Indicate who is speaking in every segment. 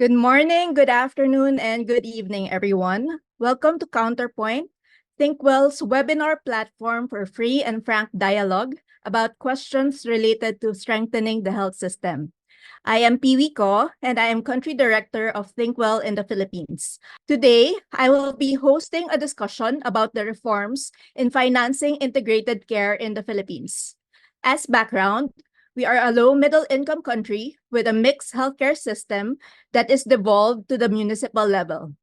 Speaker 1: Good morning, good afternoon, and good evening, everyone. Welcome to Counterpoint, ThinkWell's webinar platform for free and frank dialogue about questions related to strengthening the health system. I am Piwi Ko, and I am Country Director of ThinkWell in the Philippines. Today, I will be hosting a discussion about the reforms in financing integrated care in the Philippines. As background, we are a low-middle-income country with a mixed healthcare system that is devolved to the municipal level.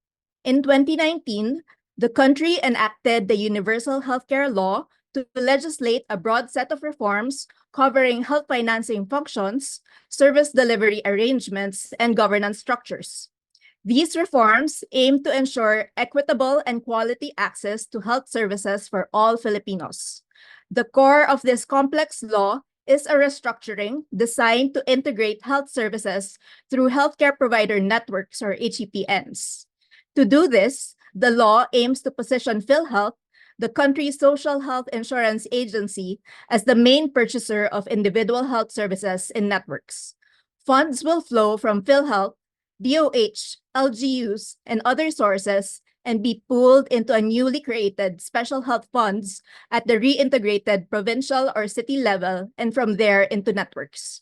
Speaker 1: In 2019, the country enacted the Universal Healthcare Law to legislate a broad set of reforms covering health financing functions, service delivery arrangements, and governance structures. These reforms aim to ensure equitable and quality access to health services for all Filipinos. The core of this complex law is a restructuring designed to integrate health services through healthcare provider networks or HEPNs. To do this, the law aims to position PhilHealth, the country's social health insurance agency, as the main purchaser of individual health services in networks. Funds will flow from PhilHealth, DOH, LGUs, and other sources and be pooled into a newly created special health funds at the reintegrated provincial or city level and from there into networks.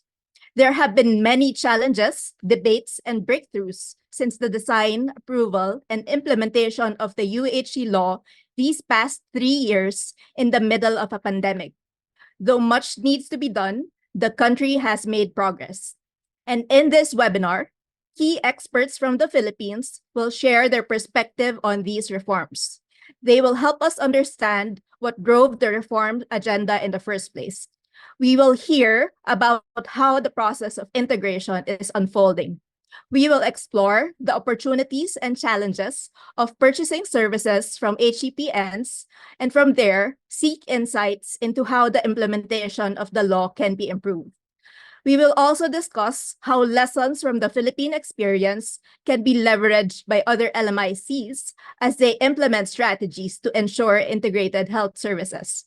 Speaker 1: There have been many challenges, debates, and breakthroughs since the design, approval, and implementation of the UHC law these past 3 years in the middle of a pandemic. Though much needs to be done, the country has made progress. And in this webinar, key experts from the Philippines will share their perspective on these reforms. They will help us understand what drove the reform agenda in the first place. We will hear about how the process of integration is unfolding. We will explore the opportunities and challenges of purchasing services from HCPNs, and from there, seek insights into how the implementation of the law can be improved. We will also discuss how lessons from the Philippine experience can be leveraged by other LMICs as they implement strategies to ensure integrated health services.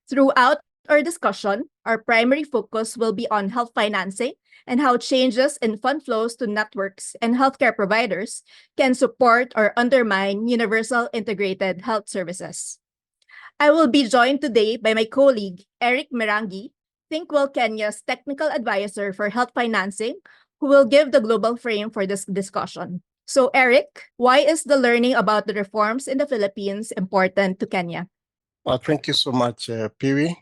Speaker 1: Throughout our discussion, our primary focus will be on health financing and how changes in fund flows to networks and healthcare providers can support or undermine universal integrated health services. I will be joined today by my colleague, Eric Mirangi, ThinkWell Kenya's technical advisor for health financing, who will give the global frame for this discussion. So, Eric, why is the learning about the reforms in the Philippines important to Kenya?
Speaker 2: Thank you so much, Piwi.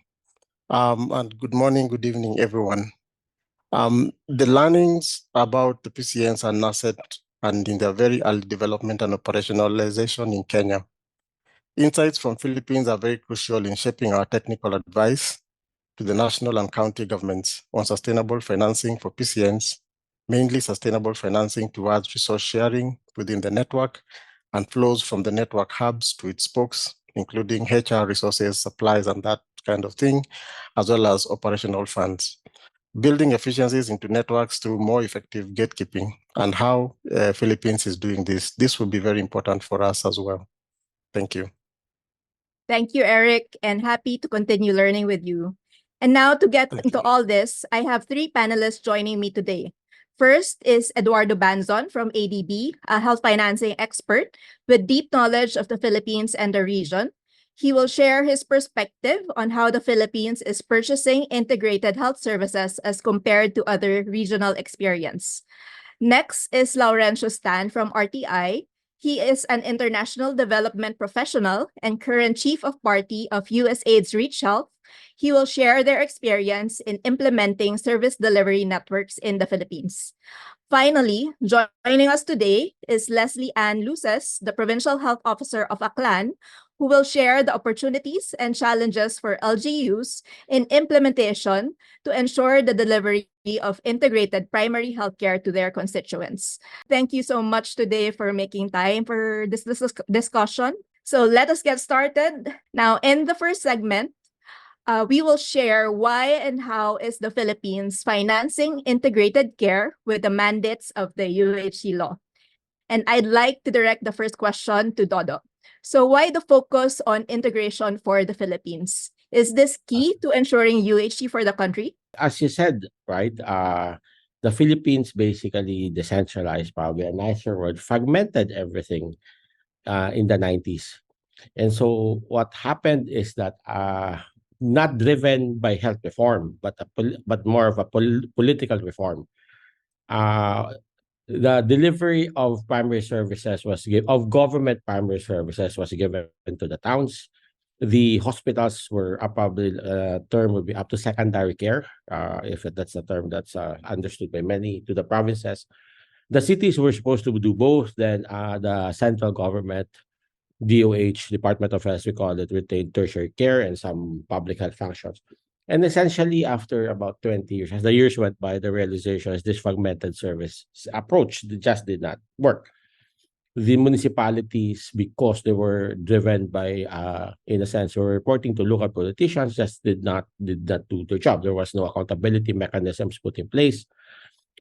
Speaker 2: And good morning, good evening, everyone. The learnings about the PCNs are nascent and in their very early development and operationalization in Kenya. Insights from Philippines are very crucial in shaping our technical advice to the national and county governments on sustainable financing for PCNs, mainly sustainable financing towards resource sharing within the network and flows from the network hubs to its spokes, including HR resources, supplies, and that kind of thing, as well as operational funds. Building efficiencies into networks through more effective gatekeeping and how Philippines is doing this. This will be very important for us as well. Thank you.
Speaker 1: Thank you, Eric, and happy to continue learning with you. And now to get into all this, I have 3 panelists joining me today. First is Dodo Banzon from ADB, a health financing expert with deep knowledge of the Philippines and the region. He will share his perspective on how the Philippines is purchasing integrated health services as compared to other regional experience. Next is Laurentiu Stan from RTI. He is an international development professional and current chief of party of USAID's Reach Health. He will share their experience in implementing service delivery networks in the Philippines. Finally, joining us today is Ann Luces, the Provincial Health Officer of Aklan, who will share the opportunities and challenges for LGUs in implementation to ensure the delivery of integrated primary healthcare to their constituents. Thank you so much today for making time for this discussion. So let us get started. Now, in the first segment, we will share why and how is the Philippines financing integrated care with the mandates of the UHC law. And I'd like to direct the first question to Dodo. So why the focus on integration for the Philippines? Is this key to ensuring UHC for the country?
Speaker 3: As you said, right, the Philippines basically decentralized, probably a nicer word, fragmented everything in the 90s. And so what happened is that not driven by health reform, but but more of a political reform. Uh, the delivery of primary services of government primary services was given to the towns. The hospitals were probably term would be up to secondary care, if that's a term that's understood by many, to the provinces. The cities were supposed to do both. Then the central government, DOH, Department of Health, we call it, retained tertiary care and some public health functions. And essentially, after about 20 years, as the years went by, the realization is this fragmented service approach just did not work. The municipalities, because they were driven by, in a sense, were reporting to local politicians, just did not do their job. There was no accountability mechanisms put in place.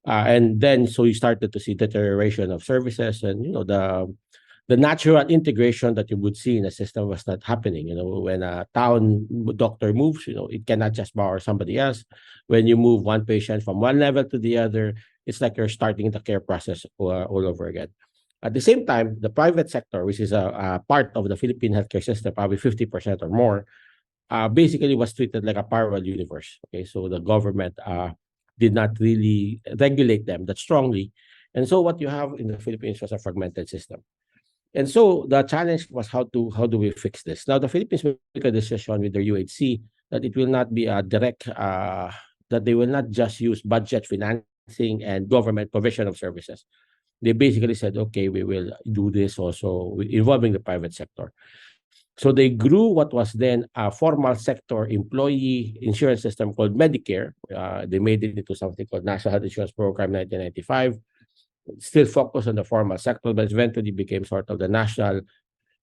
Speaker 3: And then so you started to see deterioration of services, and the natural integration that you would see in a system was not happening. When a town doctor moves, it cannot just borrow somebody else. When you move one patient from one level to the other, it's like you're starting the care process all over again. At the same time, the private sector, which is a part of the Philippine healthcare system, probably 50% or more, basically was treated like a parallel universe. Okay, so the government did not really regulate them that strongly. And so what you have in the Philippines was a fragmented system. And so the challenge was how do we fix this? Now the Philippines will make a decision with their UHC that it will not be a direct that they will not just use budget financing and government provision of services. They basically said, okay, we will do this also involving the private sector. So they grew what was then a formal sector employee insurance system called Medicare. They made it into something called National Health Insurance Program 1995. Still focused on the formal sector, but eventually became sort of the national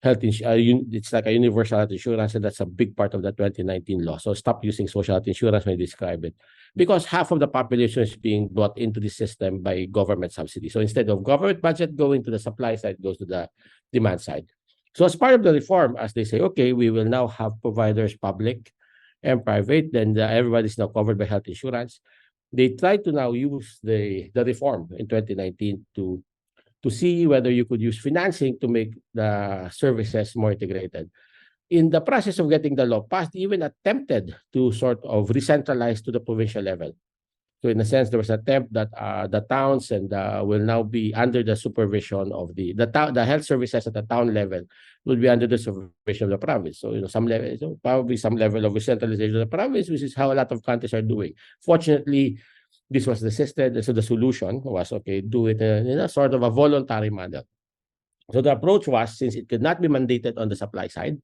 Speaker 3: health insurance. It's like a universal health insurance, and that's a big part of the 2019 law. So stop using social health insurance when you describe it, because half of the population is being brought into the system by government subsidy. So instead of government budget going to the supply side, it goes to the demand side. So as part of the reform, as they say, okay, we will now have providers, public and private, then everybody's now covered by health insurance. They try to now use the reform in 2019 to see whether you could use financing to make the services more integrated. In the process of getting the law passed, even attempted to sort of re-centralize to the provincial level. So in a sense, there was an attempt that the towns and will now be under the supervision of the health services at the town level will be under the supervision of the province. So some level, probably some level of centralization of the province, which is how a lot of countries are doing. Fortunately, this was desisted, so the solution was, okay, do it in a sort of a voluntary manner. So the approach was, since it could not be mandated on the supply side,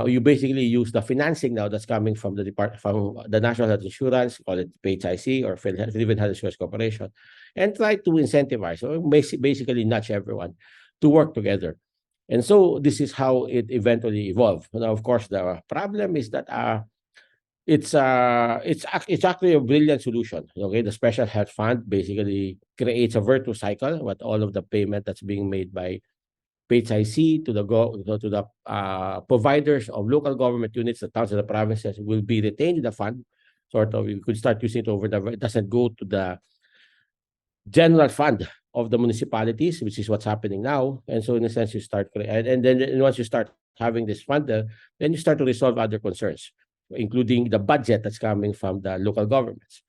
Speaker 3: you basically use the financing now that's coming from the National Health Insurance, call it PHIC or Philippine Health Insurance Corporation, and try to incentivize or basically nudge everyone to work together. And so this is how it eventually evolved. Now, of course, the problem is that it's actually a brilliant solution. Okay, the special health fund basically creates a virtuous cycle. What all of the payment that's being made by PHIC to the providers of local government units, the towns and the provinces, will be retained in the fund. Sort of, you could start using it over it doesn't go to the general fund of the municipalities, which is what's happening now. And so in a sense, you start, and then once you start having this fund, then you start to resolve other concerns, including the budget that's coming from the local governments.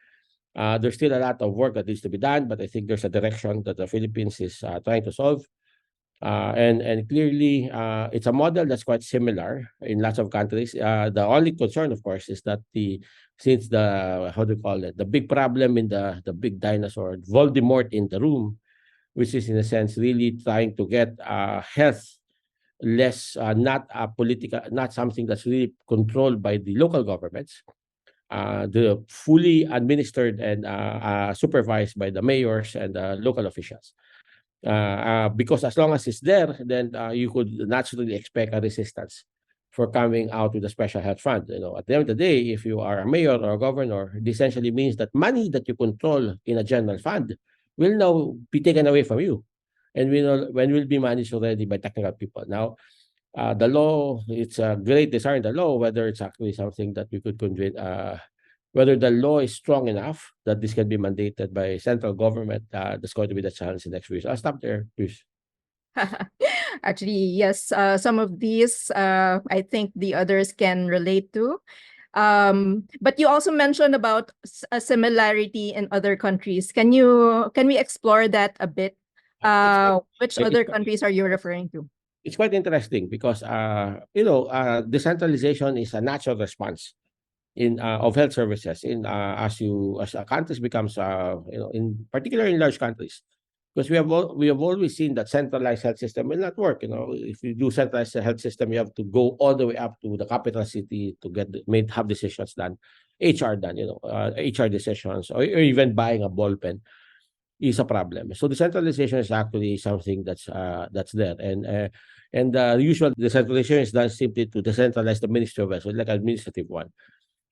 Speaker 3: There's still a lot of work that needs to be done, but I think there's a direction that the Philippines is trying to solve. And clearly, it's a model that's quite similar in lots of countries. The only concern, of course, is that since how do you call it, the big problem in the big dinosaur, Voldemort in the room, which is in a sense really trying to get health less, not political, not something that's really controlled by the local governments, the fully administered and supervised by the mayors and local officials. Because as long as it's there, then you could naturally expect a resistance for coming out with a special health fund. At the end of the day, if you are a mayor or a governor, it essentially means that money that you control in a general fund will now be taken away from you, and will be managed already by technical people. Now, the law, it's a great desire in the law, whether it's actually something that we could whether the law is strong enough that this can be mandated by central government, that's going to be the challenge in the next few years. I'll stop there, please.
Speaker 1: Actually, yes, some of these I think the others can relate to. But you also mentioned about a similarity in other countries. Can we explore that a bit? Which other countries are you referring to?
Speaker 3: It's quite interesting because decentralization is a natural response in of health services in as countries becomes in particular in large countries, because we have always seen that centralized health system will not work. If you do centralized health system, you have to go all the way up to the capital city to have decisions done, HR done, HR decisions, or even buying a ball pen is a problem. So decentralization is actually something that's there, and the usual decentralization is done simply to decentralize the Ministry of Health, so like administrative one.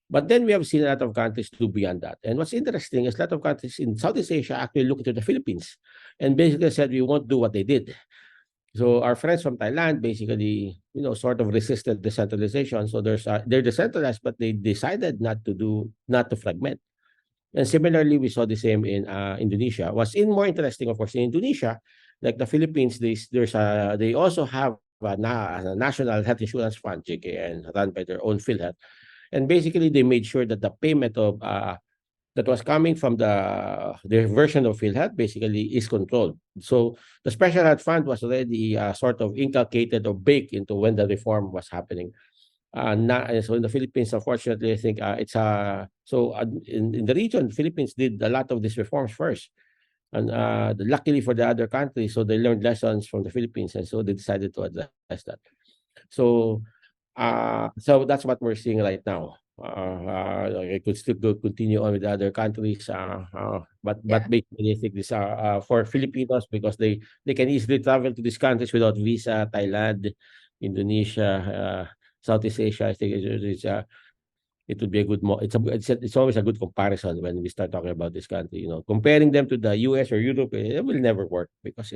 Speaker 3: But then we have seen a lot of countries do beyond that. And what's interesting is a lot of countries in Southeast Asia actually look to the Philippines and basically said we won't do what they did. So our friends from Thailand basically, sort of resisted decentralization. So they're decentralized, but they decided not to fragment. And similarly, we saw the same in Indonesia. What's more interesting, of course, in Indonesia, like the Philippines, they also have a national health insurance fund, JKN, run by their own PhilHealth. And basically, they made sure that the payment of that was coming from their version of PhilHealth basically is controlled. So the special health fund was already sort of inculcated or baked into when the reform was happening. So in the Philippines, unfortunately, I think in the region, Philippines did a lot of these reforms first. And luckily for the other countries, so they learned lessons from the Philippines, and so they decided to address that. So that's what we're seeing right now. I could still continue on with the other countries, but basically I think this for Filipinos, because they can easily travel to these countries without visa. Thailand, Indonesia, Southeast Asia. I think it would be a good it's always a good comparison when we start talking about this country. Comparing them to the US or Europe, it will never work, because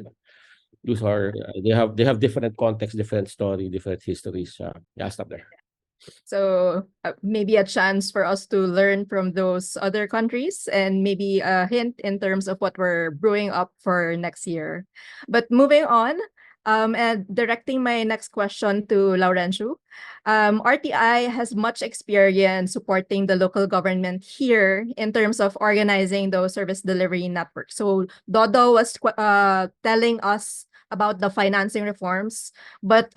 Speaker 3: those are they have different context, different story, different histories. Yeah, stop there.
Speaker 1: So maybe a chance for us to learn from those other countries, and maybe a hint in terms of what we're brewing up for next year. But moving on, and directing my next question to Laurentiu. RTI has much experience supporting the local government here in terms of organizing those service delivery networks. So Dodo was telling us about the financing reforms, but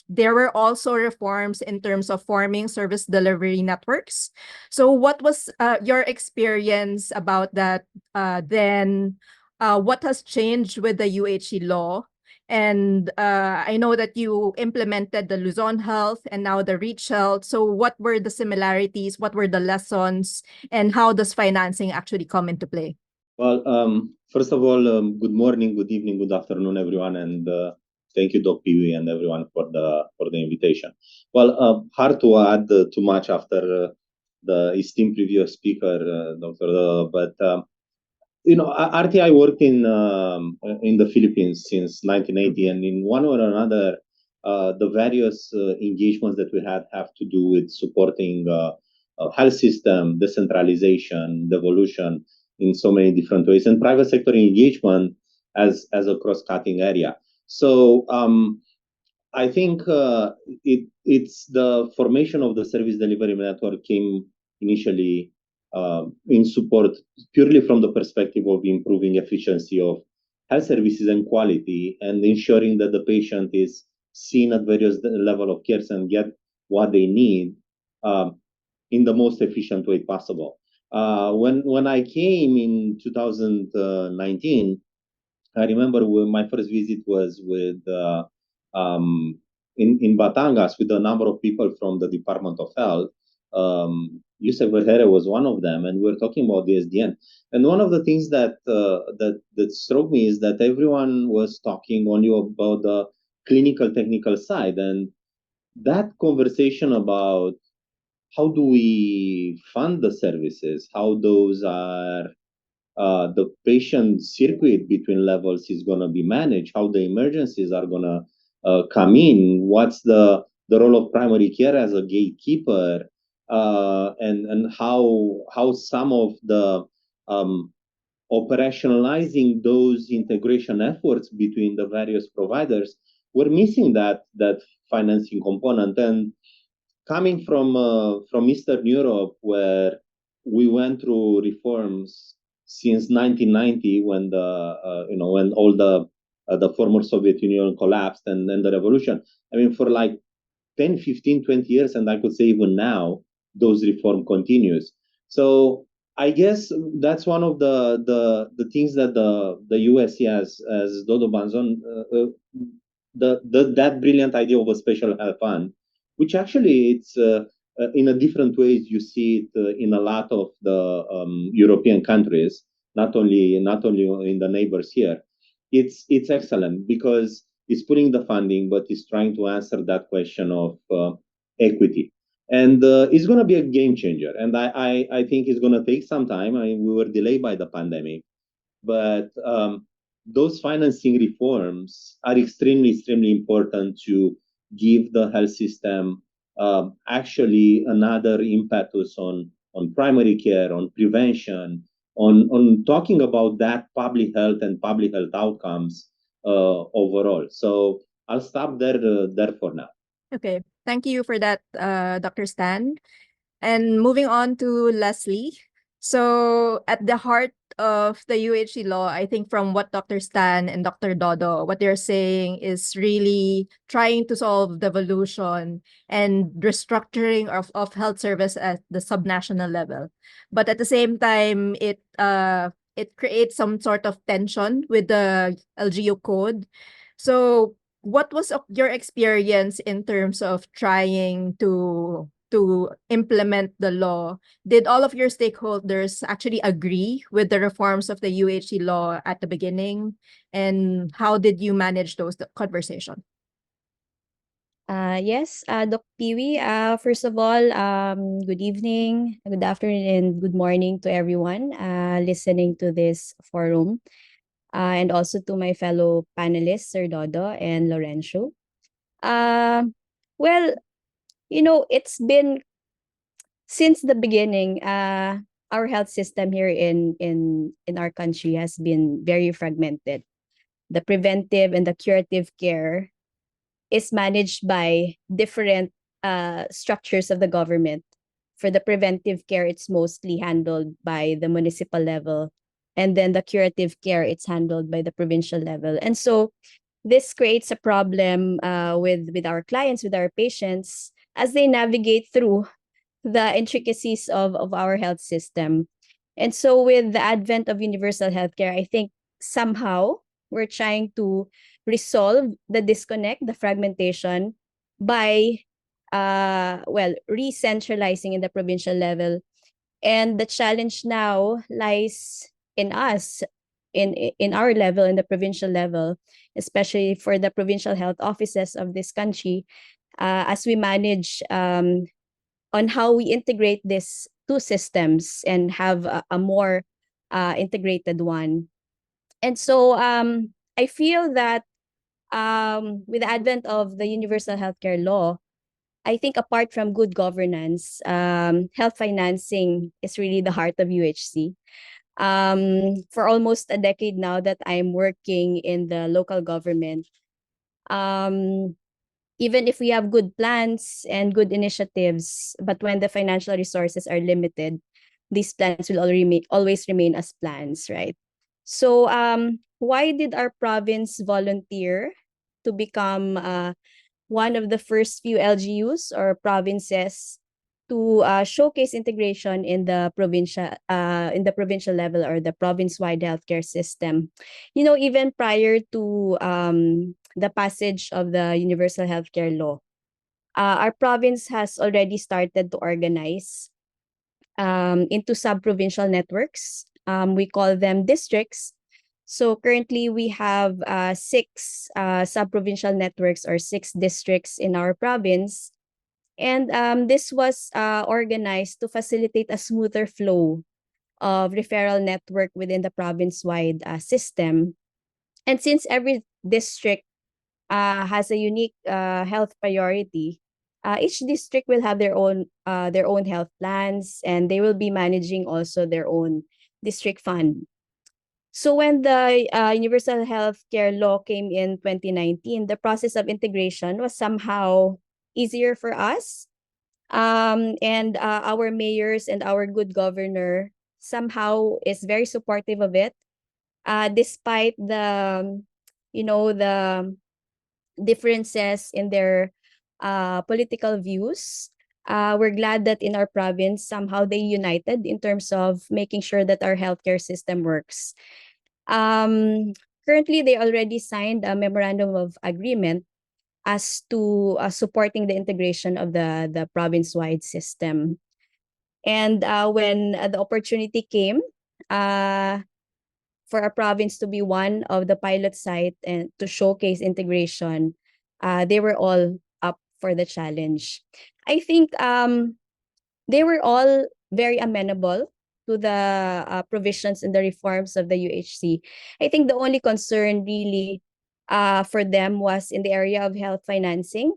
Speaker 1: there were also reforms in terms of forming service delivery networks. So what was your experience about that then? What has changed with the UHE law? And I know that you implemented the Luzon Health and now the Reach Health. So what were the similarities? What were the lessons? And how does financing actually come into play?
Speaker 4: Well, first of all, good morning, good evening, good afternoon, everyone, and thank you, Doc Pee and everyone for the invitation. Well, hard to add too much after the esteemed previous speaker, Dr. But RTI worked in the Philippines since 1980, and in one or another, the various engagements that we have to do with supporting health system, decentralization, devolution in so many different ways, and private sector engagement as a cross-cutting area. So I think it's the formation of the service delivery network came initially in support purely from the perspective of improving efficiency of health services and quality, and ensuring that the patient is seen at various level of care and get what they need in the most efficient way possible. When I came in 2019, I remember my first visit was with in Batangas with a number of people from the Department of Health. Yusef Verhere was one of them, and we were talking about the SDN. And one of the things that struck me is that everyone was talking only about the clinical technical side, and that conversation about how do we fund the services, how those are the patient circuit between levels is going to be managed, how the emergencies are going to come in, what's the role of primary care as a gatekeeper, and how some of the operationalizing those integration efforts between the various providers were missing that financing component. And coming from Eastern Europe, where we went through reforms since 1990, when when all the former Soviet Union collapsed and then the revolution. I mean, for like 10, 15, 20 years, and I could say even now, those reform continues. So I guess that's one of the things that the US has, as Dodo Banzon, that brilliant idea of a special health fund, which actually it's in a different ways. You see it in a lot of the European countries, not only in the neighbors here. It's excellent because it's putting the funding, but it's trying to answer that question of equity. And it's going to be a game changer. And I think it's going to take some time. I mean, we were delayed by the pandemic, but those financing reforms are extremely, extremely important to give the health system actually another impetus on primary care, on prevention, on talking about that public health and public health outcomes overall. So I'll stop there for now.
Speaker 1: Okay, thank you for that, Dr. Stan. And moving on to Leslie. So at the heart of the UHC law, I think from what Dr. Stan and Dr. Dodo, what they're saying is really trying to solve devolution and restructuring of health service at the subnational level. But at the same time, it creates some sort of tension with the LGU code. So what was your experience in terms of trying to implement the law? Did all of your stakeholders actually agree with the reforms of the UHC law at the beginning? And how did you manage those conversations?
Speaker 5: Yes, Doc Peewee. First of all, good evening, good afternoon, and good morning to everyone listening to this forum, and also to my fellow panelists, Sir Dodo and Laurentiu. Well, it's been since the beginning. Our health system here in our country has been very fragmented. The preventive and the curative care is managed by different structures of the government. For the preventive care, it's mostly handled by the municipal level. And then the curative care, it's handled by the provincial level. And so this creates a problem with our clients, with our patients, as they navigate through the intricacies of our health system. And so with the advent of universal healthcare, I think somehow we're trying to resolve the disconnect, the fragmentation, by re-centralizing in the provincial level. And the challenge now lies in us, in our level, in the provincial level, especially for the provincial health offices of this country, as we manage on how we integrate these two systems and have a more integrated one. And so I feel that with the advent of the universal healthcare law, I think apart from good governance, health financing is really the heart of UHC. For almost a decade now that I'm working in the local government, even if we have good plans and good initiatives, but when the financial resources are limited, these plans will always remain as plans, right? So why did our province volunteer to become one of the first few LGUs or provinces to showcase integration in the provincial level or the province-wide healthcare system? Even prior to the passage of the universal healthcare law, our province has already started to organize into sub-provincial networks. We call them districts. So currently we have 6 sub-provincial networks or 6 districts in our province. And this was organized to facilitate a smoother flow of referral network within the province-wide system. And since every district has a unique health priority, Each district will have their own health plans, and they will be managing also their own district fund. So when the Universal Healthcare Law came in 2019, the process of integration was somehow easier for us. And our mayors and our good governor somehow is very supportive of it, despite the differences in their political views. We're glad that in our province, somehow they united in terms of making sure that our healthcare system works. Currently, they already signed a memorandum of agreement as to supporting the integration of the province-wide system. And when the opportunity came for a province to be one of the pilot site and to showcase integration, they were all up for the challenge. I think they were all very amenable to the provisions and the reforms of the UHC. I think the only concern really for them was in the area of health financing.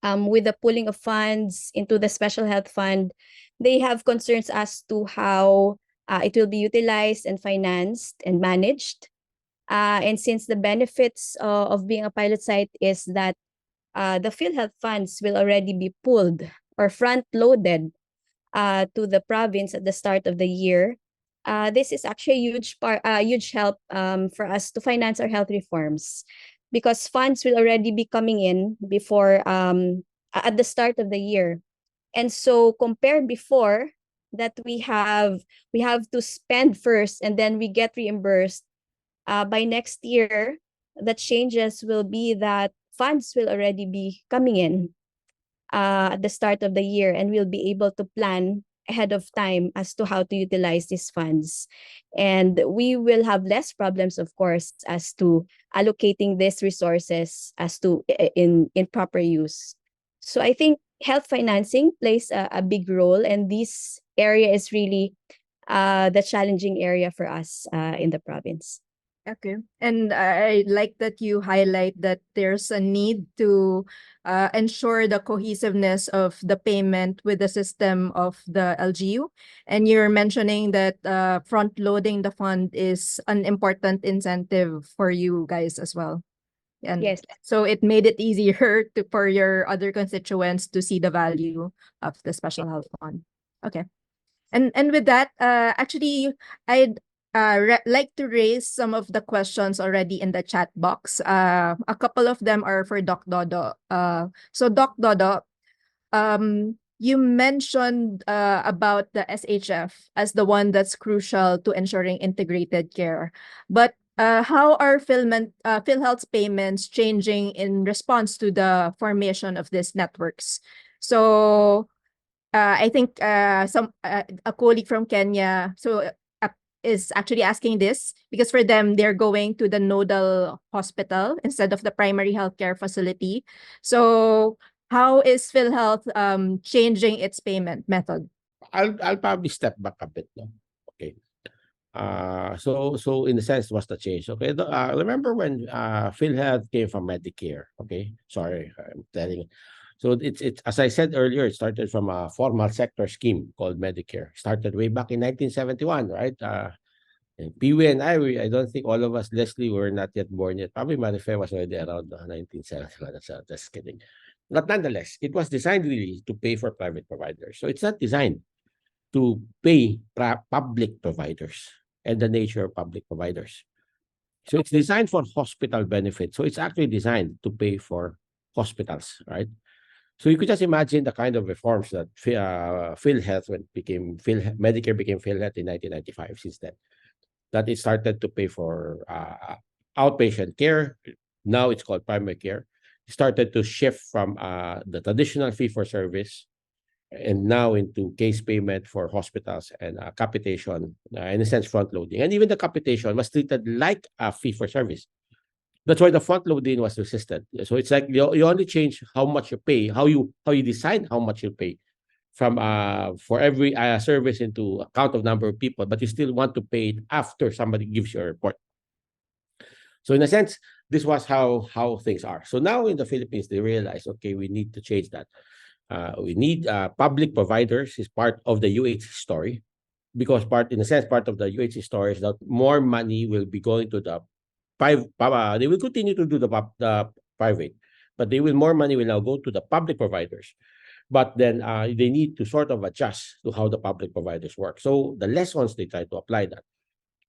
Speaker 5: With the pooling of funds into the special health fund, they have concerns as to how it will be utilized and financed and managed. And since the benefits of being a pilot site is that the PhilHealth funds will already be pooled or front-loaded to the province at the start of the year, this is actually a huge help for us to finance our health reforms, because funds will already be coming in before at the start of the year. And so compared before that we have to spend first and then we get reimbursed, by next year, the changes will be that funds will already be coming in at the start of the year, and we'll be able to plan ahead of time as to how to utilize these funds. And we will have less problems, of course, as to allocating these resources as to in proper use. So I think health financing plays a big role, and this area is really the challenging area for us in the province.
Speaker 1: Okay. And I like that you highlight that there's a need to ensure the cohesiveness of the payment with the system of the LGU. And you're mentioning that front-loading the fund is an important incentive for you guys as well. And
Speaker 5: Yes.
Speaker 1: so it made it easier for your other constituents to see the value of the special health fund. Okay. And with that, actually, I'd like to raise some of the questions already in the chat box. A couple of them are for Doc Dodo. So Doc Dodo, you mentioned about the SHF as the one that's crucial to ensuring integrated care. But how are PhilHealth's payments changing in response to the formation of these networks? So I think a colleague from Kenya is actually asking this because for them, they're going to the nodal hospital instead of the primary healthcare facility. So how is PhilHealth changing its payment method?
Speaker 3: I'll probably step back a bit, no? Okay. So in a sense, what's the change? Okay. Remember when PhilHealth came from Medicare? Okay. Sorry, I'm telling you. So it's as I said earlier, it started from a formal sector scheme called Medicare. Started way back in 1971, right? And Pee-wee and I don't think all of us, Leslie, were not yet born yet. Probably Marife was already around 1971. Just kidding. But nonetheless, it was designed really to pay for private providers. So it's not designed to pay public providers and the nature of public providers. So it's designed for hospital benefits. So it's actually designed to pay for hospitals, right? So you could just imagine the kind of reforms that PhilHealth Medicare became PhilHealth in 1995. Since then, that it started to pay for outpatient care. Now it's called primary care. It started to shift from the traditional fee for service and now into case payment for hospitals and capitation, in a sense, front loading. And even the capitation was treated like a fee for service. That's why the front loading was resisted. So it's like you only change how much you pay, how you decide how much you pay from for every service into a count of number of people, but you still want to pay it after somebody gives you a report. So in a sense, this was how things are. So now in the Philippines, they realize, okay, we need to change that. We need public providers is part of the UHC story, because in a sense, part of the UHC story is that more money will be going to the private. They will continue to do the private, but more money will now go to the public providers. But then they need to sort of adjust to how the public providers work. So the lessons, they try to apply that.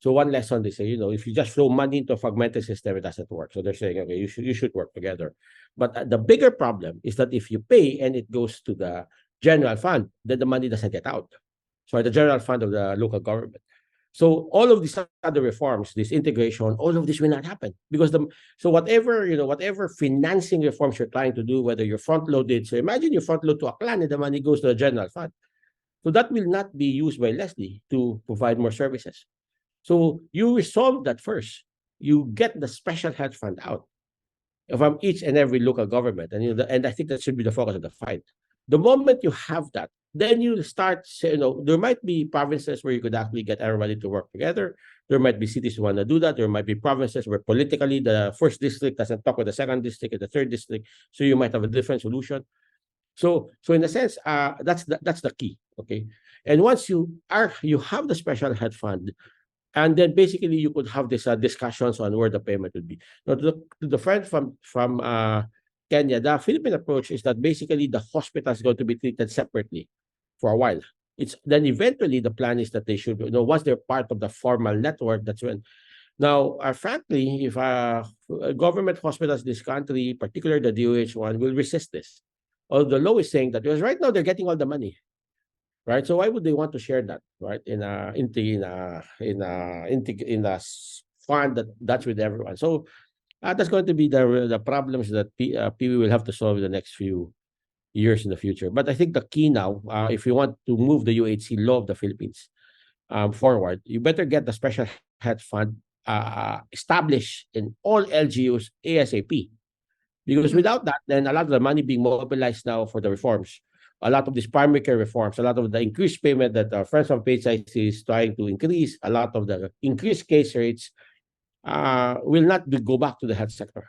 Speaker 3: So one lesson, they say, if you just throw money into a fragmented system, it doesn't work. So they're saying, okay, you should work together. But the bigger problem is that if you pay and it goes to the general fund, then the money doesn't get out. So the general fund of the local government. So all of these other reforms, this integration, all of this will not happen, because whatever financing reforms you're trying to do, whether you're front loaded. So imagine you front load to a clan and the money goes to the general fund. So that will not be used by Leslie to provide more services. So you resolve that first. You get the special health fund out from each and every local government, and I think that should be the focus of the fight. The moment you have that, then you start. There might be provinces where you could actually get everybody to work together. There might be cities who want to do that. There might be provinces where politically the first district doesn't talk with the second district and the third district, so you might have a different solution. So in a sense, that's the key. Okay, and once you have the special health fund. And then basically you could have this discussions on where the payment would be. Now, to the friend from Kenya, the Philippine approach is that basically the hospital is going to be treated separately for a while. Then eventually the plan is that they should, once they're part of the formal network, that's when. Now, frankly, if government hospitals in this country, particularly the DOH one, will resist this. Although the law is saying that, because right now they're getting all the money. Right, so why would they want to share that, right? In a fund that's with everyone. So that's going to be the problems that PV will have to solve in the next few years in the future. But I think the key now, if you want to move the UHC law of the Philippines forward, you better get the special health fund established in all LGUs ASAP. Because without that, then a lot of the money being mobilized now for the reforms, a lot of these primary care reforms, a lot of the increased payment that our friends from PHIC is trying to increase, a lot of the increased case rates will not go back to the health sector.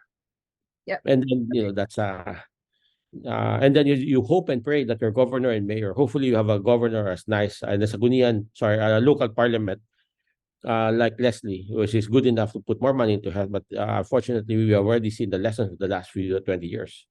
Speaker 1: Yeah.
Speaker 3: And then, that's and then you hope and pray that your governor and mayor, hopefully you have a governor as nice, and a local parliament like Leslie, which is good enough to put more money into health. But unfortunately, we have already seen the lessons of the last 20 years.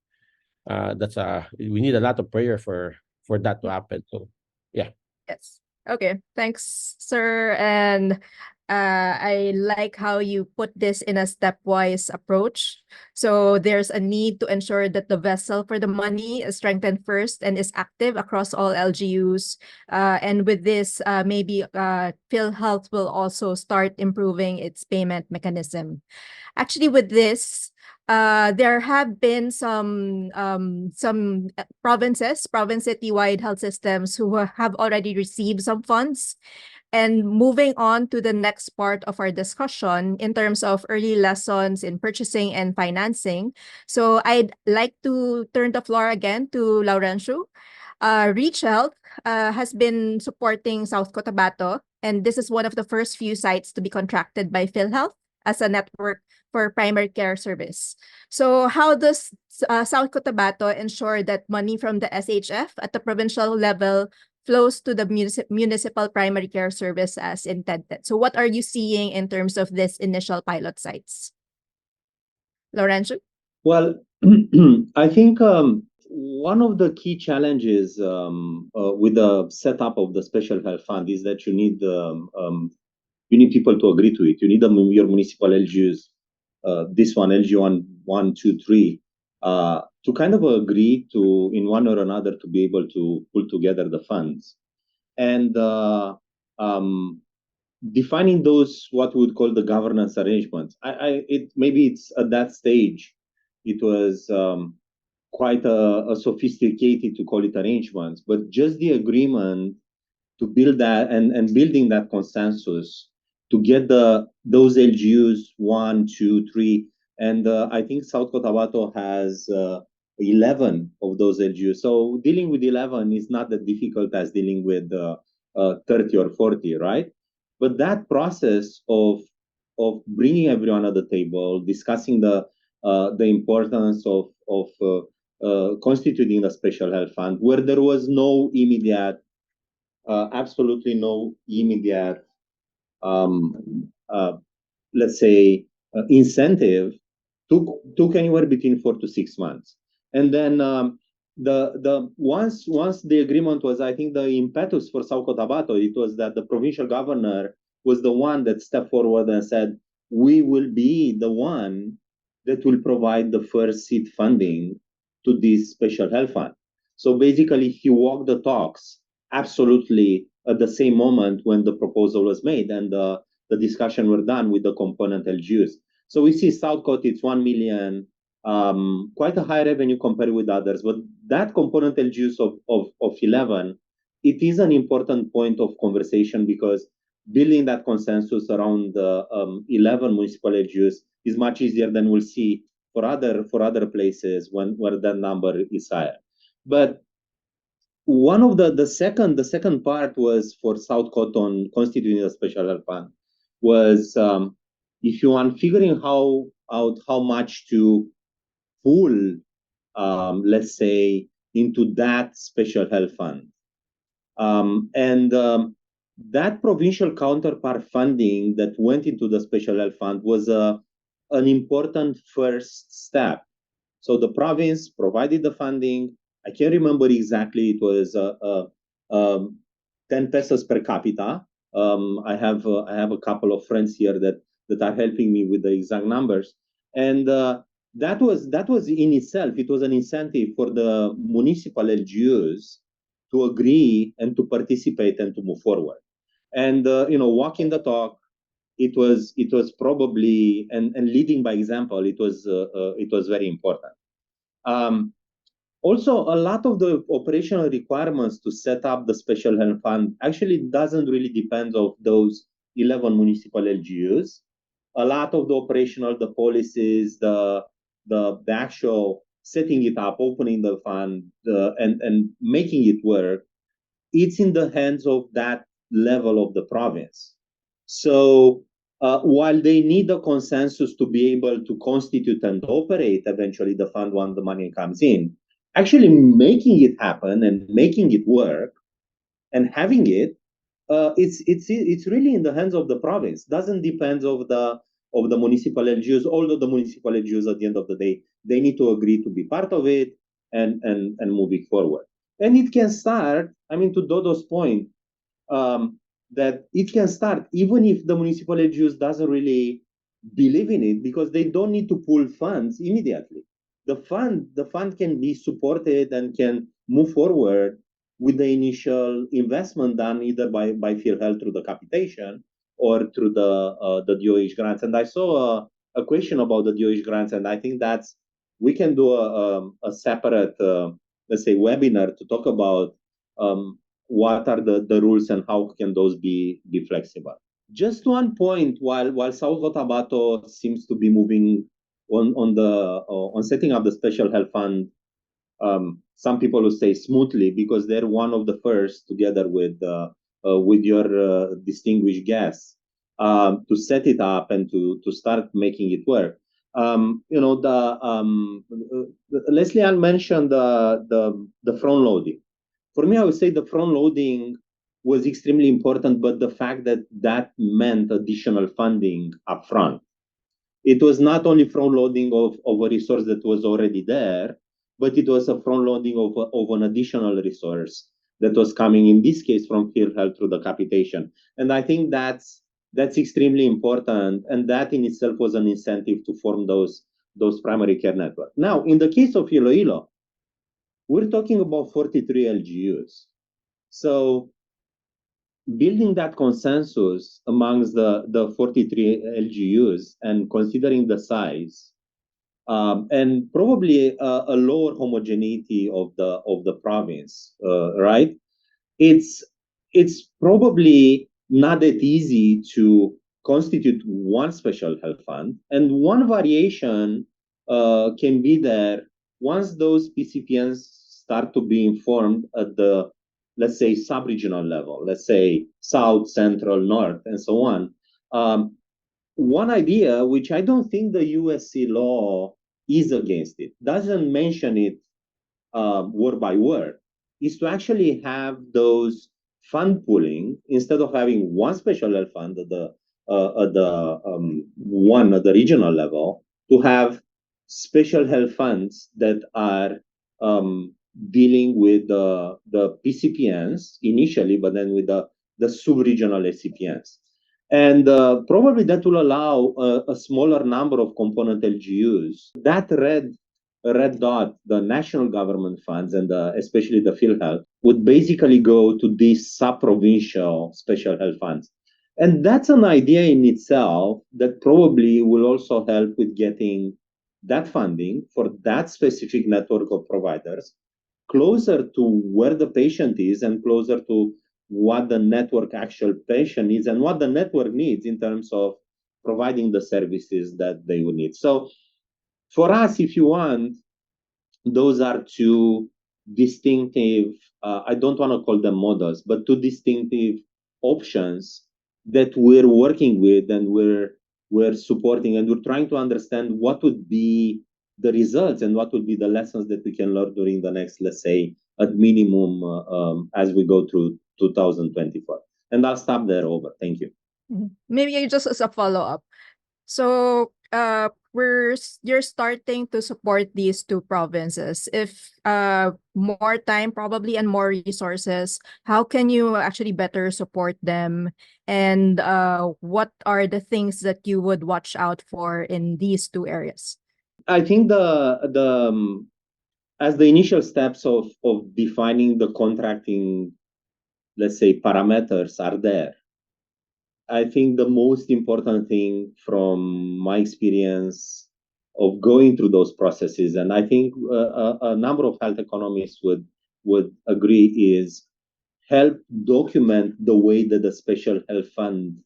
Speaker 3: We need a lot of prayer for that to happen. So yeah.
Speaker 1: Yes. Okay. Thanks, sir. And I like how you put this in a stepwise approach. So there's a need to ensure that the vessel for the money is strengthened first and is active across all LGUs. And with this, maybe PhilHealth will also start improving its payment mechanism. Actually, with this, there have been some province citywide health systems who have already received some funds. And moving on to the next part of our discussion in terms of early lessons in purchasing and financing. So I'd like to turn the floor again to Laurentiu. Reach Health has been supporting South Cotabato, and this is one of the first few sites to be contracted by PhilHealth as a network for primary care service. So how does South Cotabato ensure that money from the SHF at the provincial level flows to the municipal primary care service as intended? So what are you seeing in terms of this initial pilot sites? Laurentiu?
Speaker 4: Well, I think one of the key challenges with the setup of the special health fund is that you need people to agree to it. You need your municipal LGUs, this one, LG 1, 2, 3, to kind of agree to, in one or another, to be able to pull together the funds. And defining those, what we would call the governance arrangements. Maybe it's at that stage, it was quite a sophisticated to call it arrangements, but just the agreement to build that and building that consensus to get those LGUs 1, 2, 3, and I think South Cotabato has 11 of those LGUs. So dealing with 11 is not that difficult as dealing with 30 or 40, right? But that process of bringing everyone at the table, discussing the importance of constituting the special health fund, where there was no immediate, absolutely no immediate, let's say, incentive, took anywhere between 4 to 6 months. And then once the agreement was, I think the impetus for Sao Cotabato, it was that the provincial governor was the one that stepped forward and said, we will be the one that will provide the first seed funding to this special health fund. So basically, he walked the talks absolutely at the same moment when the proposal was made and the discussion were done with the component LGUs. So we see South Coast, it's 1 million, quite a high revenue compared with others, but that component LGUs of 11, it is an important point of conversation because building that consensus around the 11 municipal LGUs is much easier than we'll see for other places where that number is higher. But one of the second part was for South Cotton constituting a special health fund was if you want figuring out how much to pull, let's say, into that special health fund. That provincial counterpart funding that went into the special health fund was an important first step. So the province provided the funding. I can't remember exactly. It was 10 pesos per capita. I have a couple of friends here that are helping me with the exact numbers. And that was in itself, it was an incentive for the municipal LGUs to agree and to participate and to move forward. And walking the talk, it was probably and leading by example. It was very important. Also, a lot of the operational requirements to set up the special health fund actually doesn't really depend on those 11 municipal LGUs. A lot of the operational, the policies, the actual setting it up, opening the fund, and making it work, it's in the hands of that level of the province. So while they need a consensus to be able to constitute and operate eventually the fund when the money comes in, actually making it happen and making it work and having it, it's really in the hands of the province. Doesn't depend of the municipal LGUs, although the municipal LGUs at the end of the day, they need to agree to be part of it and move it forward. And it can start, I mean, to Dodo's point, that it can start even if the municipal LGUs doesn't really believe in it because they don't need to pull funds immediately. The fund can be supported and can move forward with the initial investment done either by PhilHealth through the capitation or through the DOH grants. And I saw a question about the DOH grants, and I think we can do a separate, let's say, webinar to talk about what are the rules and how can those be flexible. Just one point, while Sao Cotabato seems to be moving on setting up the special health fund, some people will say smoothly because they're one of the first, together with your distinguished guests, to set it up and to start making it work. Leslie Ann mentioned the front loading. For me, I would say the front loading was extremely important, but the fact that meant additional funding upfront. It was not only front loading of a resource that was already there, but it was a front loading of an additional resource that was coming, in this case, from PhilHealth through the capitation. And I think that's extremely important, and that in itself was an incentive to form those primary care networks. Now, in the case of Iloilo, we're talking about 43 LGUs. So building that consensus amongst the 43 LGUs and considering the size and probably a lower homogeneity of the province, right? It's probably not that easy to constitute one special health fund, and one variation can be there once those PCPNs start to be informed at the, let's say, sub-regional level, let's say South, Central, North, and so on. one idea, which I don't think the USC law is against it, doesn't mention it word by word, is to actually have those fund pooling instead of having one special health fund at the one at the regional level, to have special health funds that are dealing with the PCPNs initially, but then with the sub-regional SCPNs. And probably that will allow a smaller number of component LGUs. That red dot, the national government funds and especially the field health, would basically go to these sub-provincial special health funds. And that's an idea in itself that probably will also help with getting that funding for that specific network of providers closer to where the patient is and closer to what the network actual patient needs and what the network needs in terms of providing the services that they would need. So for us, if you want, those are two distinctive, I don't want to call them models, but two distinctive options that we're working with and we're supporting, and we're trying to understand what would be the results and what would be the lessons that we can learn during the next, let's say, at minimum, as we go through 2024. And I'll stop there, over. Thank you.
Speaker 1: Maybe just as a follow-up. So you're starting to support these two provinces. If more time probably and more resources, how can you actually better support them? And what are the things that you would watch out for in these two areas?
Speaker 4: I think as the initial steps of defining the contracting, let's say, parameters are there, I think the most important thing from my experience of going through those processes, and I think a number of health economists would agree, is help document the way that the special health fund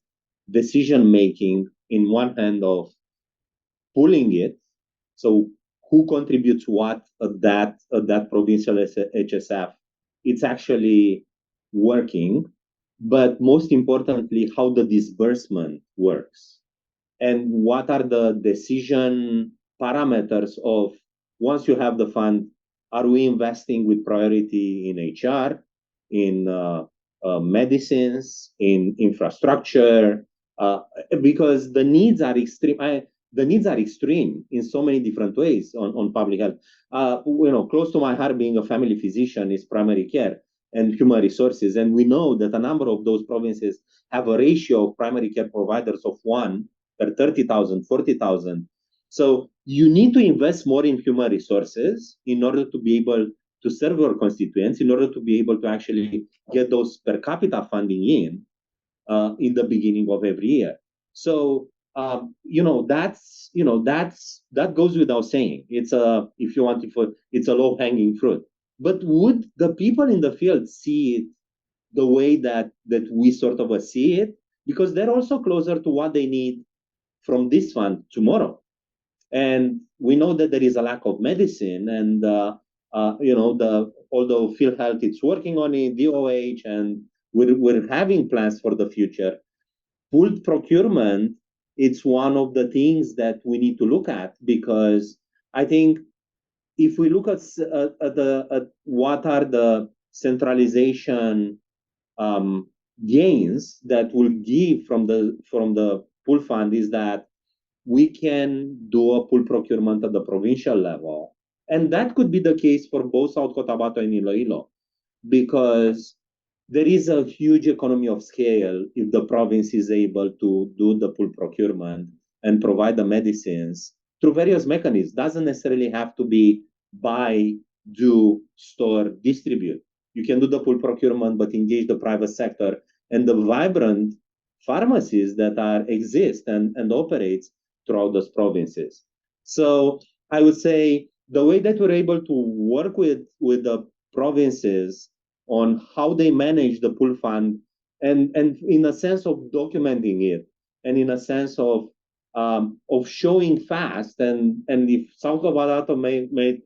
Speaker 4: decision making, in one hand, of pooling it, so who contributes what at that provincial HSF, it's actually working, but most importantly, how the disbursement works and what are the decision parameters of, once you have the fund, are we investing with priority in HR, in medicines, in infrastructure, because the needs are extreme. The needs are extreme in so many different ways on public health. Close to my heart, being a family physician, is primary care and human resources. And we know that a number of those provinces have a ratio of primary care providers of 1 per 30,000, 40,000. So you need to invest more in human resources in order to be able to serve your constituents, in order to be able to actually get those per capita funding in the beginning of every year. So that goes without saying. It's it's a low hanging fruit. But would the people in the field see it the way that we sort of see it? Because they're also closer to what they need from this fund tomorrow. And we know that there is a lack of medicine, and although field health is working on it, DOH, and we're having plans for the future, pooled procurement, it's one of the things that we need to look at, because I think if we look at what are the centralization gains that will give from the pool fund, is that we can do a pool procurement at the provincial level. And that could be the case for both South Cotabato and Iloilo, because there is a huge economy of scale if the province is able to do the pool procurement and provide the medicines through various mechanisms. Doesn't necessarily have to be buy, do, store, distribute. You can do the pool procurement, but engage the private sector and the vibrant pharmacies that exist and operates throughout those provinces. So I would say the way that we're able to work with the provinces on how they manage the pool fund, and in a sense of documenting it, and in a sense of showing fast, and if South Cotabato made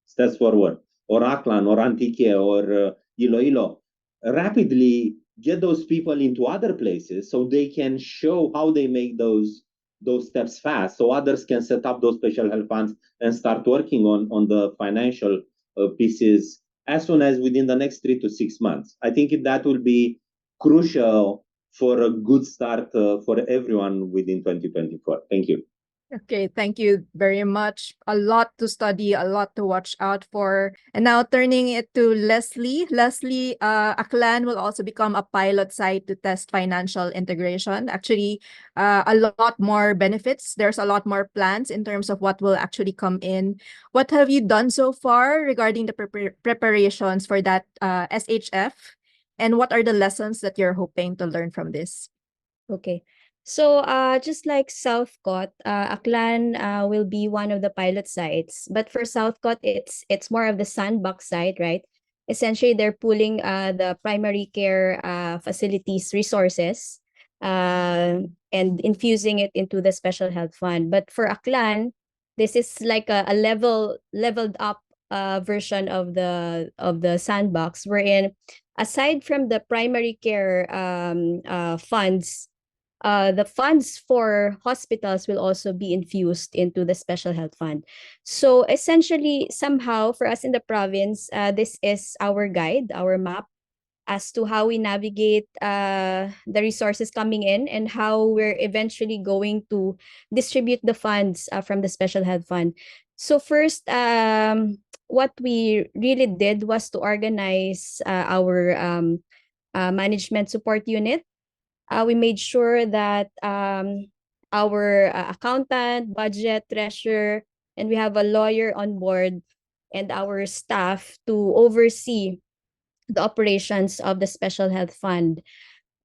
Speaker 4: steps forward, or Aklan, or Antique, or Iloilo rapidly get those people into other places so they can show how they make those steps fast, so others can set up those special health funds and start working on the financial pieces as soon as within the next 3 to 6 months. I think that will be crucial for a good start for everyone within 2024. Thank you.
Speaker 1: Okay, thank you very much. A lot to study, a lot to watch out for. And now turning it to Leslie. Leslie, Aklan will also become a pilot site to test financial integration. Actually, a lot more benefits. There's a lot more plans in terms of what will actually come in. What have you done so far regarding the preparations for that SHF? And what are the lessons that you're hoping to learn from this?
Speaker 5: Okay. So, just like Southcott, Aklan will be one of the pilot sites. But for Southcott, it's more of the sandbox site, right? Essentially, they're pooling the primary care facilities resources and infusing it into the special health fund. But for Aklan, this is like a leveled up version of the sandbox, wherein aside from the primary care funds, the funds for hospitals will also be infused into the special health fund. So essentially, somehow for us in the province, this is our guide, our map as to how we navigate the resources coming in and how we're eventually going to distribute the funds from the special health fund. So first, what we really did was to organize our management support unit. We made sure that our accountant, budget, treasurer, and we have a lawyer on board and our staff to oversee the operations of the special health fund.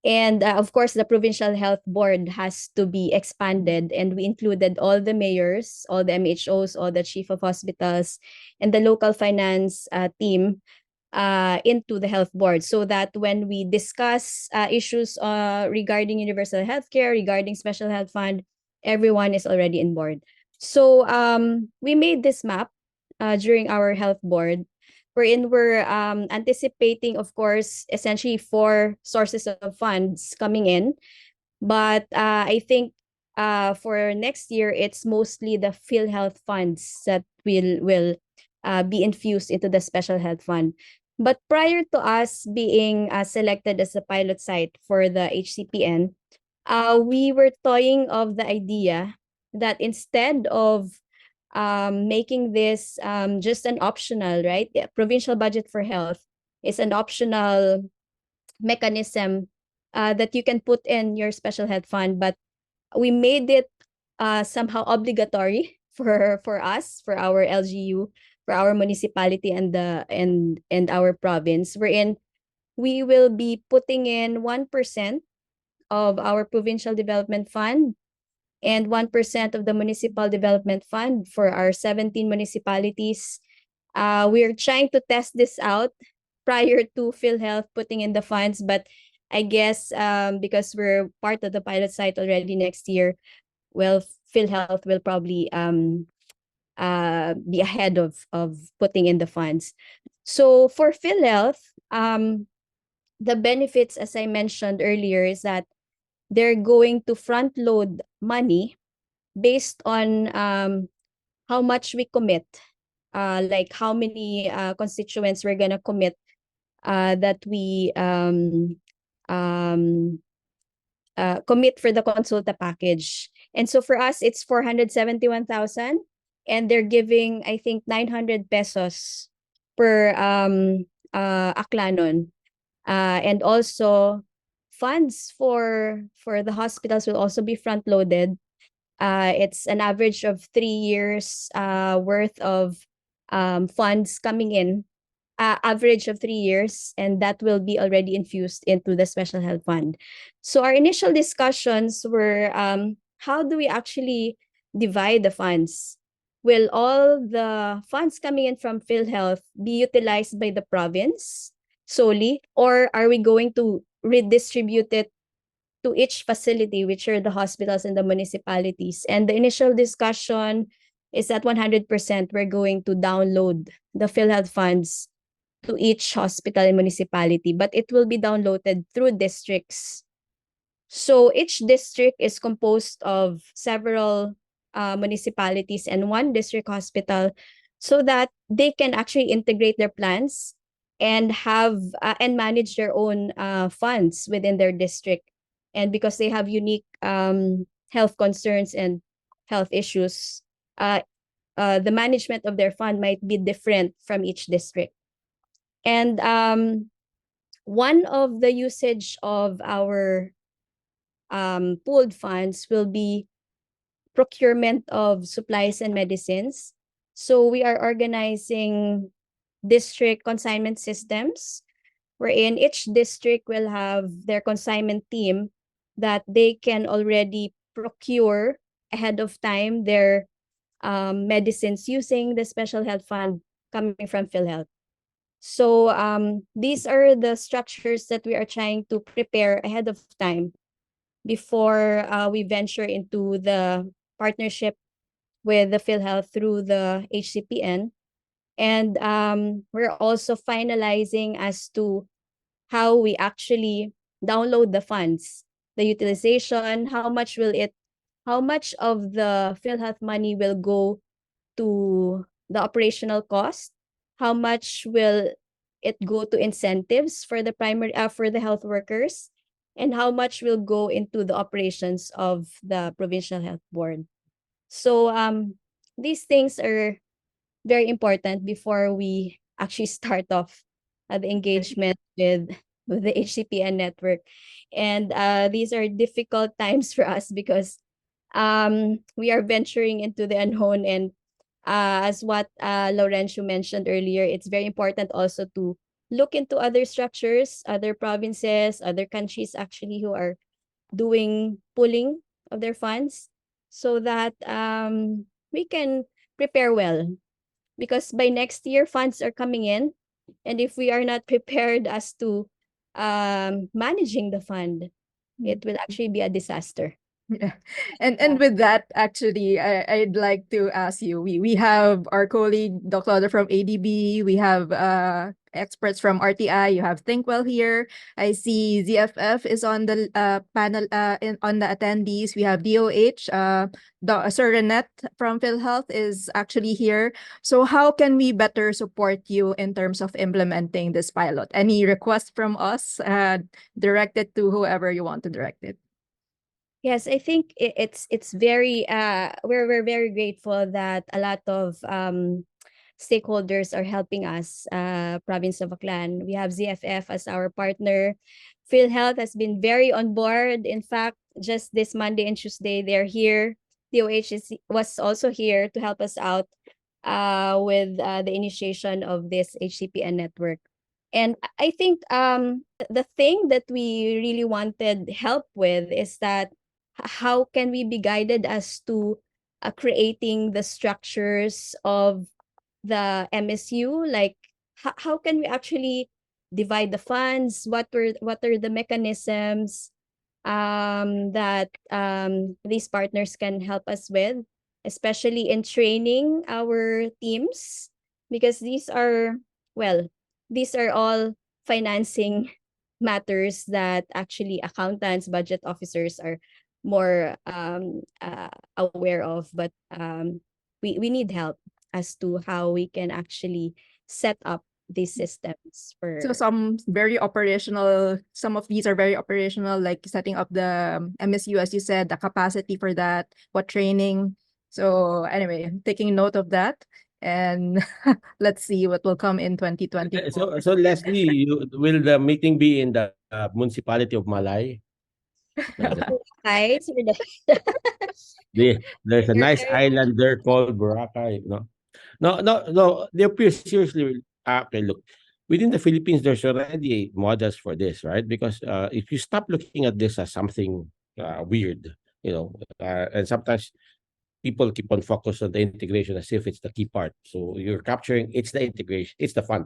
Speaker 5: And of course, the provincial health board has to be expanded, and we included all the mayors, all the MHOs, all the chief of hospitals, and the local finance team into the health board, so that when we discuss issues regarding universal healthcare, regarding special health fund, everyone is already in board. So we made this map during our health board, wherein we're anticipating, of course, essentially 4 sources of funds coming in. But I think for next year, it's mostly the PhilHealth funds that will be infused into the special health fund. But prior to us being selected as a pilot site for the HCPN, we were toying of the idea that instead of making this just an optional, right? The provincial budget for health is an optional mechanism that you can put in your special health fund, but we made it somehow obligatory for us, for our LGU, for our municipality and our province, wherein we will be putting in 1% of our provincial development fund and 1% of the municipal development fund for our 17 municipalities. We're trying to test this out prior to PhilHealth putting in the funds, but I guess because we're part of the pilot site already next year, well, PhilHealth will probably be ahead of putting in the funds. So for PhilHealth, the benefits, as I mentioned earlier, is that they're going to front load money based on how much we commit, like how many constituents we're gonna commit that we commit for the consulta package. And so for us, it's 471,000, and they're giving, I think, 900 pesos per aklanon. And also funds for the hospitals will also be front loaded. It's an average of 3 years worth of funds coming in, average of 3 years, and that will be already infused into the special health fund. So our initial discussions were, how do we actually divide the funds? Will all the funds coming in from PhilHealth be utilized by the province solely, or are we going to redistribute it to each facility, which are the hospitals and the municipalities? And the initial discussion is that 100% we're going to download the PhilHealth funds to each hospital and municipality, but it will be downloaded through districts. So each district is composed of several municipalities and one district hospital, so that they can actually integrate their plans and have and manage their own funds within their district. And because they have unique health concerns and health issues, the management of their fund might be different from each district. And one of the usage of our pooled funds will be procurement of supplies and medicines. So we are organizing district consignment systems, wherein each district will have their consignment team that they can already procure ahead of time their medicines using the special health fund coming from PhilHealth. So these are the structures that we are trying to prepare ahead of time before we venture into the partnership with the PhilHealth through the HCPN. And we're also finalizing as to how we actually download the funds, the utilization, how much of the PhilHealth money will go to the operational cost, how much will it go to incentives for the for the health workers, and how much will go into the operations of the provincial health board. So these things are very important before we actually start off the engagement with the HCPN network. And these are difficult times for us because we are venturing into the unknown. And as what Laurentiu mentioned earlier, it's very important also to look into other structures, other provinces, other countries actually who are doing pooling of their funds, so that we can prepare well. Because by next year, funds are coming in. And if we are not prepared as to managing the fund, it will actually be a disaster.
Speaker 1: Yeah. And with that, actually, I'd like to ask you, we have our colleague, Dr. Oda from ADB, we have experts from RTI, you have ThinkWell here. I see ZFF is on the panel, on the attendees. We have DOH, Sir Renette from PhilHealth is actually here. So how can we better support you in terms of implementing this pilot? Any requests from us, directed to whoever you want to direct it?
Speaker 5: Yes, I think it's very we're very grateful that a lot of stakeholders are helping us. Province of Aklan, we have ZFF as our partner. PhilHealth has been very on board. In fact, just this Monday and Tuesday they're here. DOH was also here to help us out with the initiation of this HCPN network. And I think the thing that we really wanted help with is that how can we be guided as to creating the structures of the MSU? Like how can we actually divide the funds? What are the mechanisms that these partners can help us with, especially in training our teams, because these are all financing matters that actually accountants, budget officers are more aware of. But we need help as to how we can actually set up these systems for.
Speaker 1: So some of these are very operational, like setting up the MSU, as you said, the capacity for that, what training. So anyway, taking note of that. And let's see what will come in 2020.
Speaker 3: So Leslie, will the meeting be in the municipality of Malay?
Speaker 5: Hi,
Speaker 3: There's a nice island there called Boracay. No. Seriously. Okay, look. Within the Philippines, there's already models for this, right? Because if you stop looking at this as something weird, and sometimes people keep on focused on the integration as if it's the key part. So you're capturing it's the integration, it's the fund.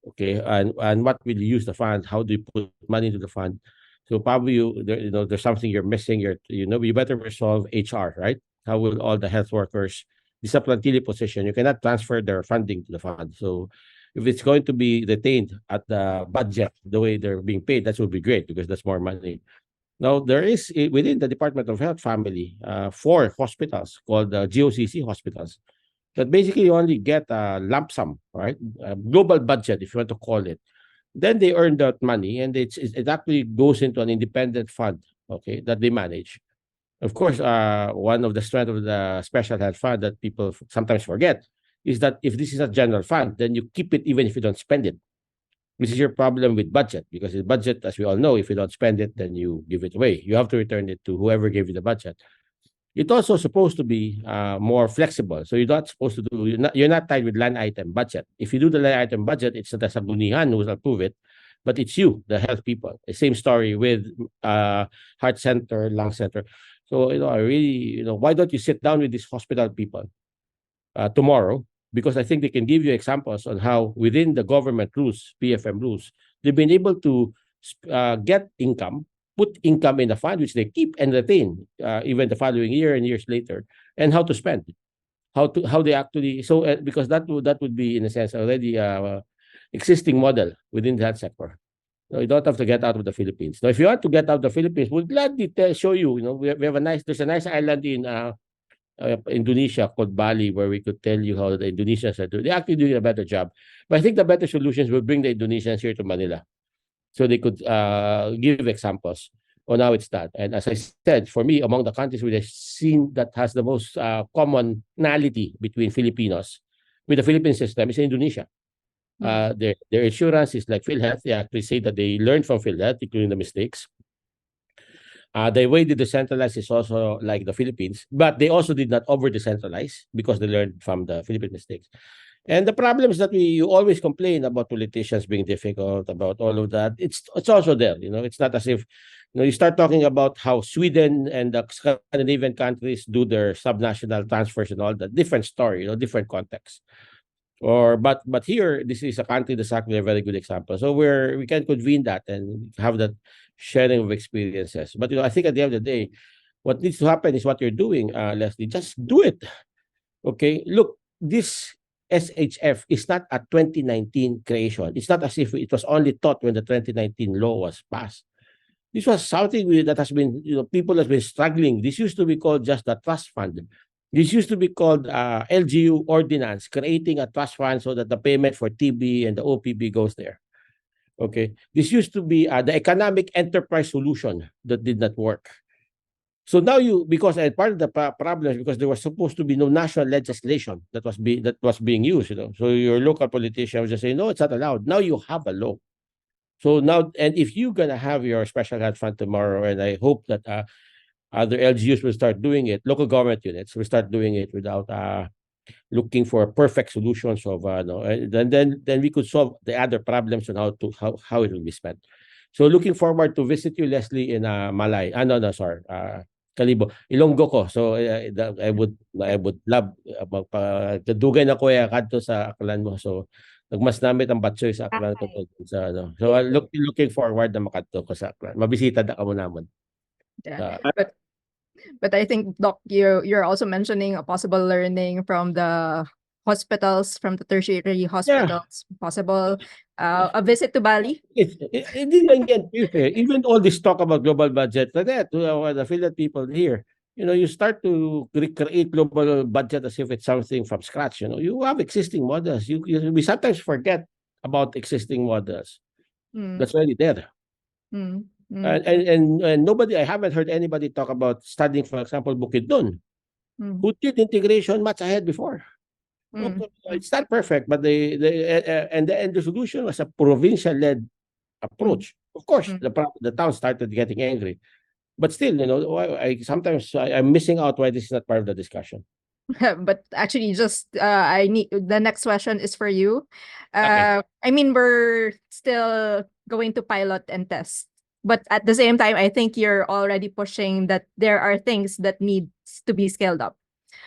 Speaker 3: Okay, and what will you use the fund? How do you put money into the fund? So probably there's something you're missing. You better resolve HR, right? How will all the health workers, this is a plantili position, you cannot transfer their funding to the fund. So If it's going to be retained at the budget the way they're being paid, that would be great because that's more money. Now, there is within the Department of Health family 4 hospitals called GOCC hospitals that basically only get a lump sum, right? A global budget, if you want to call it. Then they earn that money, and it actually goes into an independent fund, okay, that they manage. Of course, one of the strengths of the special health fund that people sometimes forget is that if this is a general fund, then you keep it even if you don't spend it. This is your problem with budget, because the budget, as we all know, if you don't spend it, then you give it away. You have to return it to whoever gave you the budget. It's also supposed to be more flexible. So you're not supposed to do, you're not tied with line item budget. If you do the line item budget, it's not the Sabunihan who will approve it, but it's you, the health people. The same story with heart center, lung center. So, I really, why don't you sit down with these hospital people tomorrow? Because I think they can give you examples on how within the government rules, PFM rules, they've been able to get income, put income in the fund, which they keep and retain even the following year and years later, and how to spend, how they actually. So because that would be in a sense already existing model within that sector. No, you don't have to get out of the Philippines. Now, if you want to get out of the Philippines, we'll gladly show you. We have there's a nice island in Indonesia called Bali, where we could tell you how the Indonesians are doing. They're actually doing a better job. But I think the better solutions will bring the Indonesians here to Manila, so they could give examples on how it's done. And as I said, for me, among the countries we have seen that has the most commonality between Filipinos with the Philippine system is Indonesia. Their insurance is like PhilHealth. They actually say that they learned from PhilHealth, including the mistakes. The way they decentralize is also like the Philippines, but they also did not over decentralize because they learned from the Philippine mistakes. And the problem is that you always complain about politicians being difficult, about all of that. It's also there, It's not as if you start talking about how Sweden and the Scandinavian countries do their subnational transfers and all that. Different story, different context. But here, this is a country that's actually a very good example. So we can convene that and have that sharing of experiences. But I think at the end of the day, what needs to happen is what you're doing, Leslie. Just do it. Okay. Look, this SHF is not a 2019 creation. It's not as if it was only taught when the 2019 law was passed. This was something that has been, people have been struggling. This used to be called just the trust fund. This used to be called LGU ordinance, creating a trust fund so that the payment for TB and the OPB goes there. Okay. This used to be the economic enterprise solution that did not work. So now because part of the problem is because there was supposed to be no national legislation that was being used, So your local politician was just saying, no, it's not allowed. Now you have a law. So now, and if you're gonna have your special health fund tomorrow, and I hope that other LGUs will start doing it, local government units will start doing it without looking for perfect solutions of then we could solve the other problems on how it will be spent. So looking forward to visit you, Leslie, in Malay. Kalibo, Ilonggo ko. So I would love magdugay na kuya kadto sa Aklan mo. So nagmas namit ang batsoy sa Aklan ko sa So looking forward na makadto ko sa Aklan. Mabisita na kamo namon.
Speaker 1: Yeah. But I think, Doc, you're also mentioning a possible learning from the hospitals, from the tertiary hospitals, possible a visit to Bali.
Speaker 3: Even all this talk about global budget, like that, the Philippine people here, you start to recreate global budget as if it's something from scratch. You have existing models. We sometimes forget about existing models. That's already there. And nobody, I haven't heard anybody talk about studying, for example, Bukidnon, who did integration much ahead before. Okay, it's not perfect, but the solution was a provincial-led approach. Of course, the town started getting angry, but still, sometimes I'm missing out why this is not part of the discussion.
Speaker 1: But actually, just the next question is for you.
Speaker 3: Okay.
Speaker 1: I mean, we're still going to pilot and test, but at the same time, I think you're already pushing that there are things that needs to be scaled up.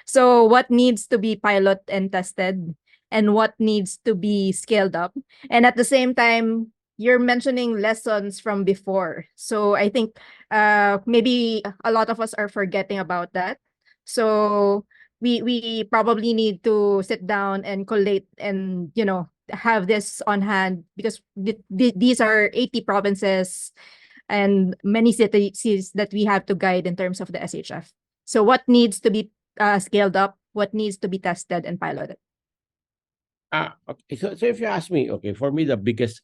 Speaker 1: So what needs to be pilot and tested, and what needs to be scaled up? And at the same time, you're mentioning lessons from before. So I think maybe a lot of us are forgetting about that. So we probably need to sit down and collate and have this on hand because these are 80 provinces and many cities that we have to guide in terms of the SHF. So what needs to be scaled up, what needs to be tested and piloted?
Speaker 3: Okay. So if you ask me, okay, for me the biggest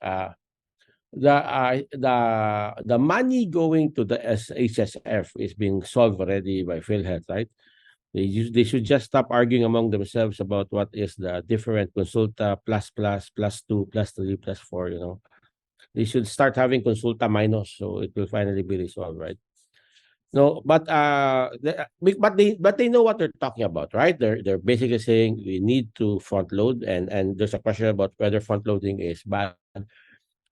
Speaker 3: the money going to the HSF is being solved already by PhilHealth, right? They should just stop arguing among themselves about what is the different consulta plus two plus three plus four. They should start having consulta minus, so it will finally be resolved, right? No, but but they know what they're talking about, right? They're basically saying we need to front load, and there's a question about whether front loading is bad.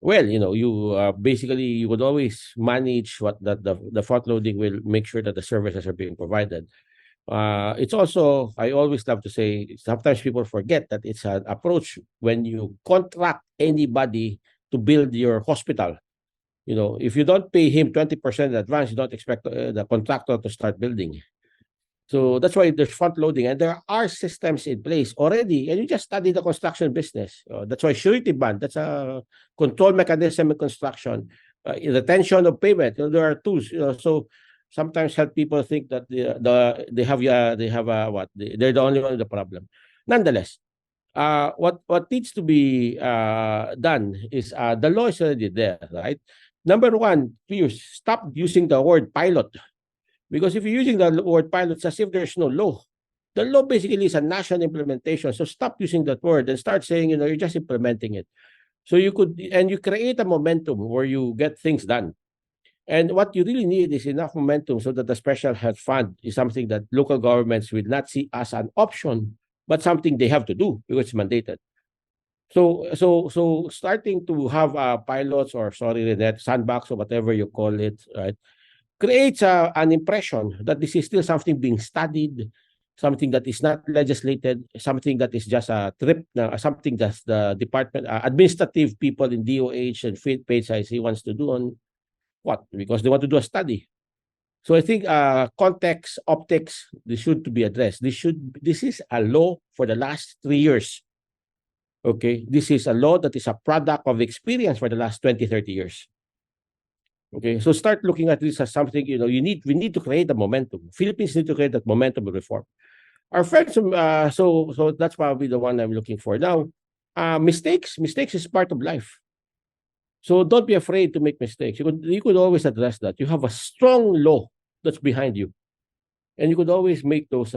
Speaker 3: Well, you basically you would always manage what the front loading will make sure that the services are being provided. It's also, I always love to say, sometimes people forget that it's an approach when you contract anybody to build your hospital. If you don't pay him 20% in advance, you don't expect the contractor to start building. So that's why there's front loading, and there are systems in place already. And you just study the construction business. That's why surety bond. That's a control mechanism in construction. Retention of payment. There are tools. So sometimes help people think that they have what they're the only one with the problem. Nonetheless, what needs to be done is the law is already there, right? Number one, please stop using the word pilot. Because if you're using the word pilot, it's as if there's no law. The law basically is a national implementation. So stop using that word and start saying, you're just implementing it. So you create a momentum where you get things done. And what you really need is enough momentum so that the special health fund is something that local governments will not see as an option, but something they have to do because it's mandated. So starting to have pilots or sandbox or whatever you call it, right? Creates an impression that this is still something being studied, something that is not legislated, something that is just a trip, something that the department, administrative people in DOH and PHIC wants to do on what? Because they want to do a study. So I think context, optics, this should to be addressed. This is a law for the last 3 years. Okay, this is a law that is a product of experience for the last 20, 30 years. Okay, so start looking at this as something, we need to create a momentum. Philippines need to create that momentum of reform. Our friends, so that's probably the one I'm looking for. Now, mistakes is part of life. So don't be afraid to make mistakes. You could always address that. You have a strong law that's behind you. And you could always make those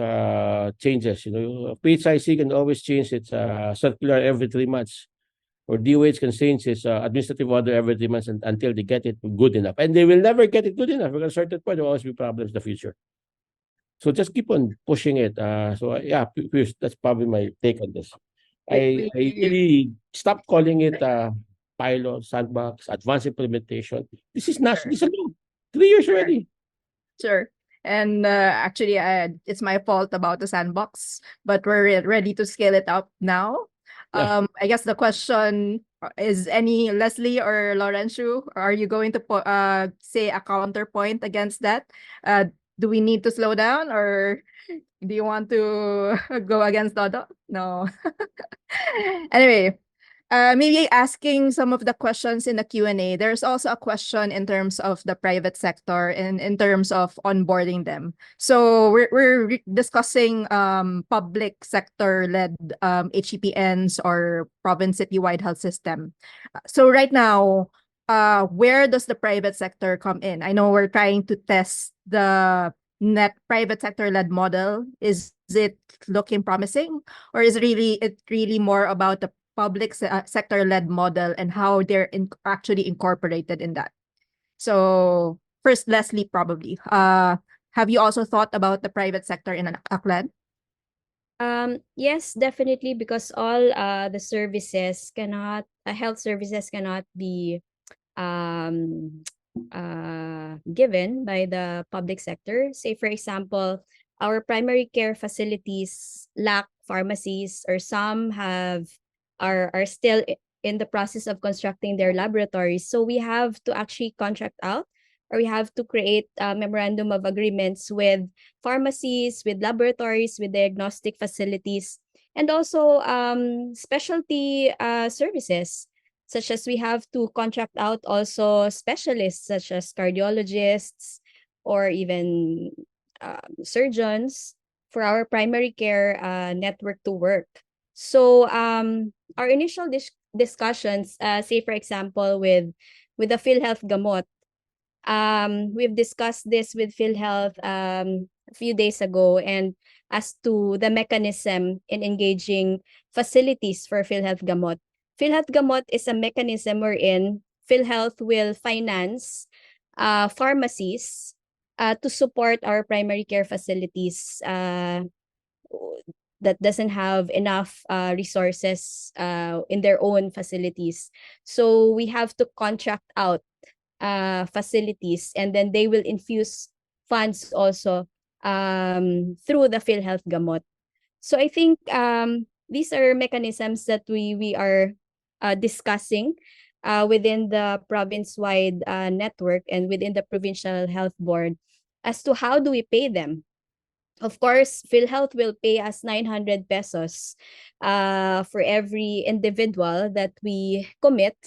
Speaker 3: changes. PHIC can always change its circular every 3 months. Or DOH can change its administrative order every 3 months until they get it good enough. And they will never get it good enough. Because at a certain point, there will always be problems in the future. So just keep on pushing it. Yeah, that's probably my take on this. I really stopped calling it pilot, sandbox, advanced implementation. This is not, this is 3 years already.
Speaker 1: Sure. And actually, it's my fault about the sandbox, but we're ready to scale it up now.
Speaker 3: Yeah.
Speaker 1: I guess the question is, any Leslie or Laurentiu, are you going to say a counterpoint against that? Do we need to slow down, or do you want to go against Dodo? No. Anyway, maybe asking some of the questions in the Q&A. There's also a question in terms of the private sector and in terms of onboarding them. So we're discussing public sector-led HCPNs or province citywide health system. So right now, where does the private sector come in? I know we're trying to test the net private sector-led model. Is it looking promising, or is it really more about the public sector-led model and how they're actually incorporated in that? So first, Leslie, probably. Have you also thought about the private sector in Aklan?
Speaker 5: Yes, definitely, because all the services cannot, health services cannot be given by the public sector. Say, for example, our primary care facilities lack pharmacies, or some are still in the process of constructing their laboratories. So we have to actually contract out, or we have to create a memorandum of agreements with pharmacies, with laboratories, with diagnostic facilities, And also specialty services, such as we have to contract out also specialists such as cardiologists or even surgeons for our primary care network to work. So our initial discussions, say for example with the PhilHealth Gamot, we've discussed this with PhilHealth a few days ago, and as to the mechanism in engaging facilities for PhilHealth Gamot. PhilHealth Gamot is a mechanism wherein PhilHealth will finance pharmacies to support our primary care facilities that doesn't have enough resources in their own facilities. So we have to contract out facilities, and then they will infuse funds also through the PhilHealth Gamot. So I think these are mechanisms that we are discussing within the province-wide network and within the provincial health board as to how do we pay them. Of course, PhilHealth will pay us 900 pesos for every individual that we commit.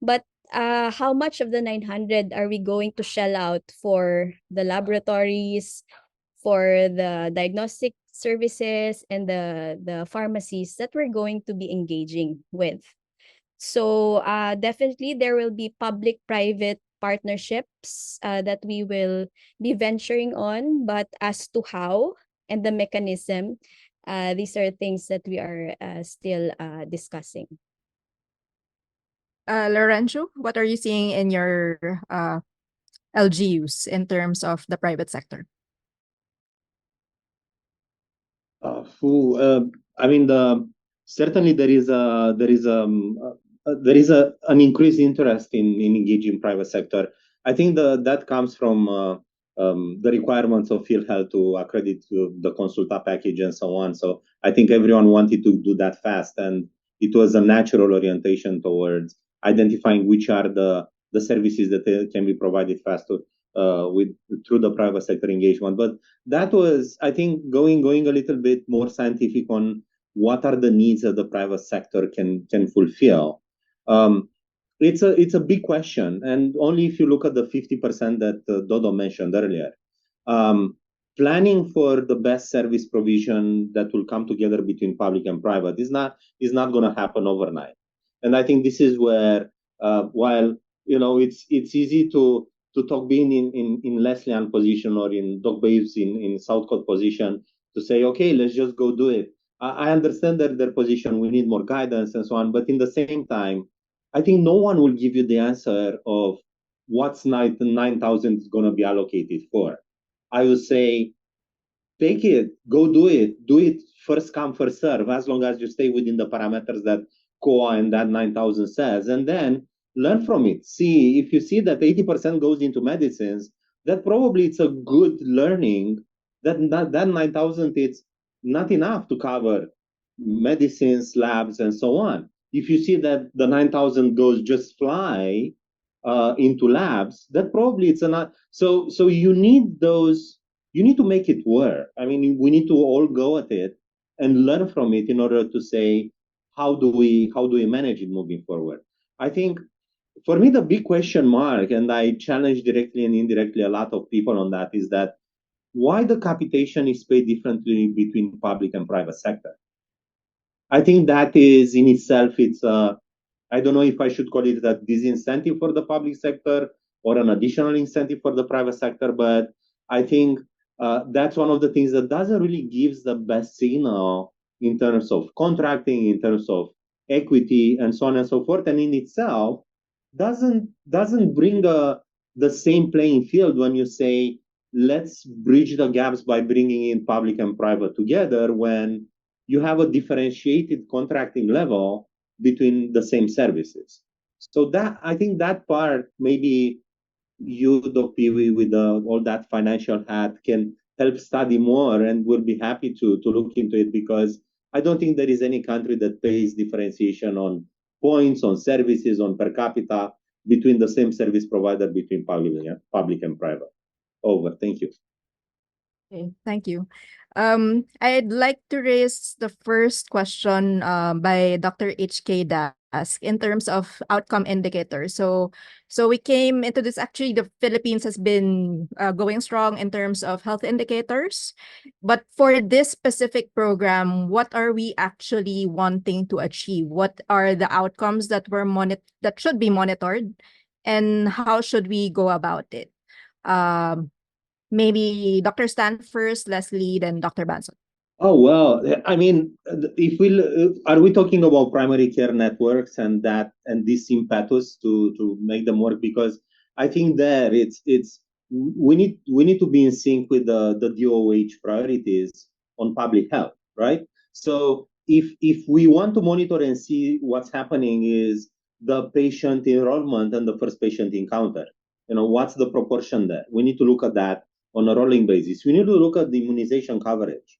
Speaker 5: But how much of the 900 are we going to shell out for the laboratories, for the diagnostic services, and the pharmacies that we're going to be engaging with? So definitely there will be public-private partnerships that we will be venturing on, but as to how and the mechanism, these are things that we are still discussing.
Speaker 1: Laurentiu, what are you seeing in your LGUs in terms of the private sector?
Speaker 4: I mean, certainly there is an increased interest in engaging private sector. I think that comes from the requirements of PhilHealth to accredit the Consulta package and so on. So I think everyone wanted to do that fast, and it was a natural orientation towards identifying which are the services that can be provided faster through the private sector engagement. But that was, I think, going a little bit more scientific on what are the needs that the private sector can fulfill. It's a big question, and only if you look at the 50% that Dodo mentioned earlier. Planning for the best service provision that will come together between public and private is not going to happen overnight. And I think this is where, while it's easy to talk being in Leslian position or in Doc Babe's in Southcote position to say, okay, let's just go do it. I understand that their position, we need more guidance and so on, but in the same time, I think no one will give you the answer of what's 9,000 is going to be allocated for. I would say, take it, go do it first come, first serve, as long as you stay within the parameters that COA and that 9,000 says, and then learn from it. See, if you see that 80% goes into medicines, that probably it's a good learning that 9,000, it's not enough to cover medicines, labs, and so on. If you see that the 9,000 goes just fly into labs, that probably it's not. So you need those. You need to make it work. I mean, we need to all go at it and learn from it in order to say, how do we manage it moving forward? I think for me, the big question mark, and I challenge directly and indirectly a lot of people on that, is that why the capitation is paid differently between public and private sector. I think that is in itself, it's I don't know if I should call it a disincentive for the public sector or an additional incentive for the private sector, but I think that's one of the things that doesn't really give the best signal in terms of contracting, in terms of equity, and so on and so forth. And in itself, doesn't bring the same playing field when you say, let's bridge the gaps by bringing in public and private together when you have a differentiated contracting level between the same services. So that, I think that part, maybe you, Dr. Peewee, with all that financial hat, can help study more, and we'll be happy to look into it, because I don't think there is any country that pays differentiation on points, on services, on per capita between the same service provider between public and private. Over. Thank you.
Speaker 1: Okay, thank you. I'd like to raise the first question by Dr. H.K. Dask in terms of outcome indicators. So we came into this, actually, the Philippines has been going strong in terms of health indicators. But for this specific program, what are we actually wanting to achieve? What are the outcomes that that should be monitored? And how should we go about it? Um, Maybe Dr. Stan first, Leslie, then Dr. Banzon.
Speaker 4: Oh, well, I mean, if are we talking about primary care networks and this impetus to make them work? Because I think there we need to be in sync with the DOH priorities on public health, right? So if we want to monitor and see what's happening is the patient enrollment and the first patient encounter, what's the proportion there? We need to look at that on a rolling basis. We need to look at the immunization coverage.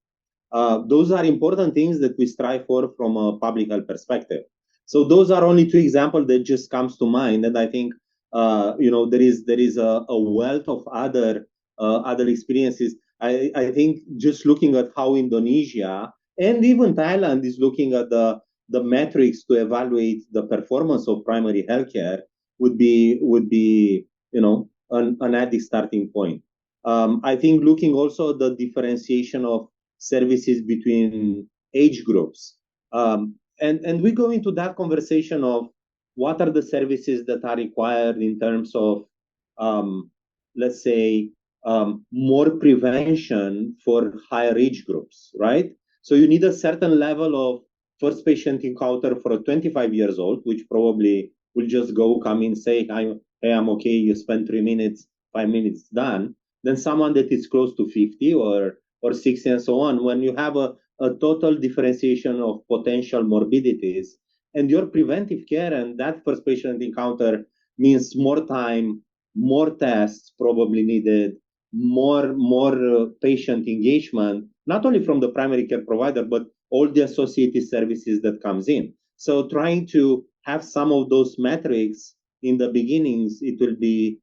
Speaker 4: Those are important things that we strive for from a public health perspective. So those are only two examples that just comes to mind, and I think there is a wealth of other experiences. I think just looking at how Indonesia and even Thailand is looking at the metrics to evaluate the performance of primary healthcare would be an added starting point. I think looking also at the differentiation of services between age groups. And we go into that conversation of what are the services that are required in terms of, let's say, more prevention for higher age groups, right? So you need a certain level of first patient encounter for a 25 years old, which probably will just come in, say, hey, I'm okay, you spend 3 minutes, 5 minutes, done. Then someone that is close to 50 or 60 and so on, when you have a total differentiation of potential morbidities and your preventive care and that first patient encounter means more time, more tests probably needed, more patient engagement, not only from the primary care provider, but all the associated services that comes in. So trying to have some of those metrics in the beginnings, it will be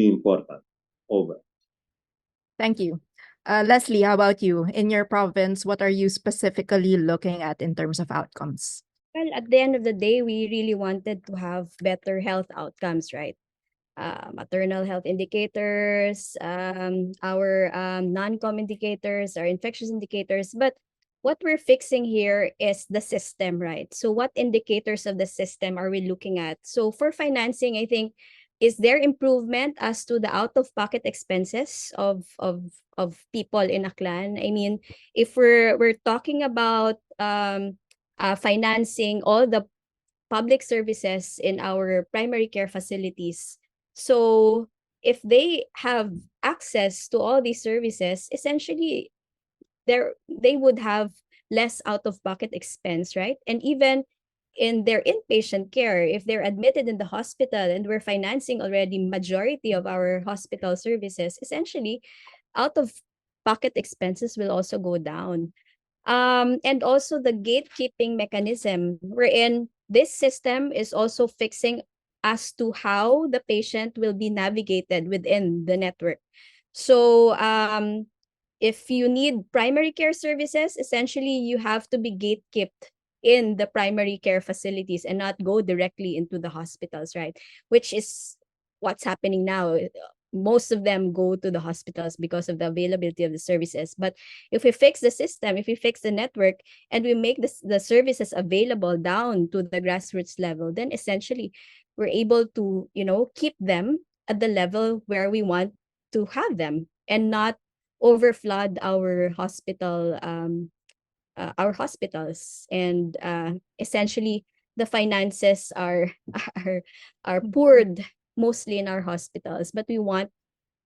Speaker 4: important. Over.
Speaker 1: Thank you. Leslie, how about you? In your province, what are you specifically looking at in terms of outcomes?
Speaker 5: Well, at the end of the day, we really wanted to have better health outcomes, right? Maternal health indicators, our non-com indicators, our infectious indicators. But what we're fixing here is the system, right? So what indicators of the system are we looking at? So for financing, I think, is there improvement as to the out-of-pocket expenses of people in Aklan? I mean, if we're talking about financing all the public services in our primary care facilities. So if they have access to all these services, essentially they would have less out-of-pocket expense, right? And even in their inpatient care, if they're admitted in the hospital and we're financing already majority of our hospital services, essentially out-of-pocket expenses will also go down. And also the gatekeeping mechanism, wherein this system is also fixing as to how the patient will be navigated within the network. So if you need primary care services, essentially you have to be gatekept in the primary care facilities and not go directly into the hospitals, right? Which is what's happening now. Most of them go to the hospitals because of the availability of the services. But if we fix the system, if we fix the network, and we make the services available down to the grassroots level, then essentially we're able to, keep them at the level where we want to have them and not overflood our hospitals. And essentially the finances are are poured mostly in our hospitals, but we want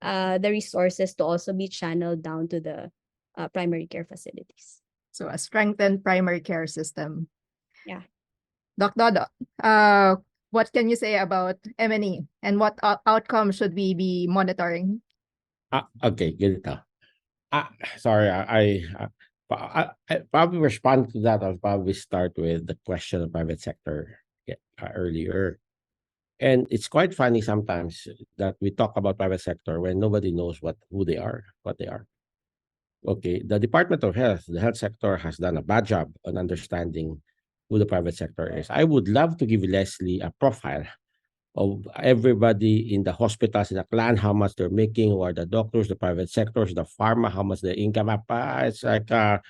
Speaker 5: the resources to also be channeled down to the primary care facilities.
Speaker 1: So a strengthened primary care system.
Speaker 5: Yeah.
Speaker 1: Doc Dodo, what can you say about M&E and what outcome should we be monitoring?
Speaker 3: Okay, ganito. Sorry, I probably respond to that. I'll probably start with the question of private sector earlier. And it's quite funny sometimes that we talk about private sector when nobody knows what they are. Okay, the Department of Health, the health sector has done a bad job on understanding who the private sector is. I would love to give Leslie a profile of everybody in the hospitals in the clan, how much they're making, who are the doctors, the private sectors, the pharma, how much the income. It's like ano,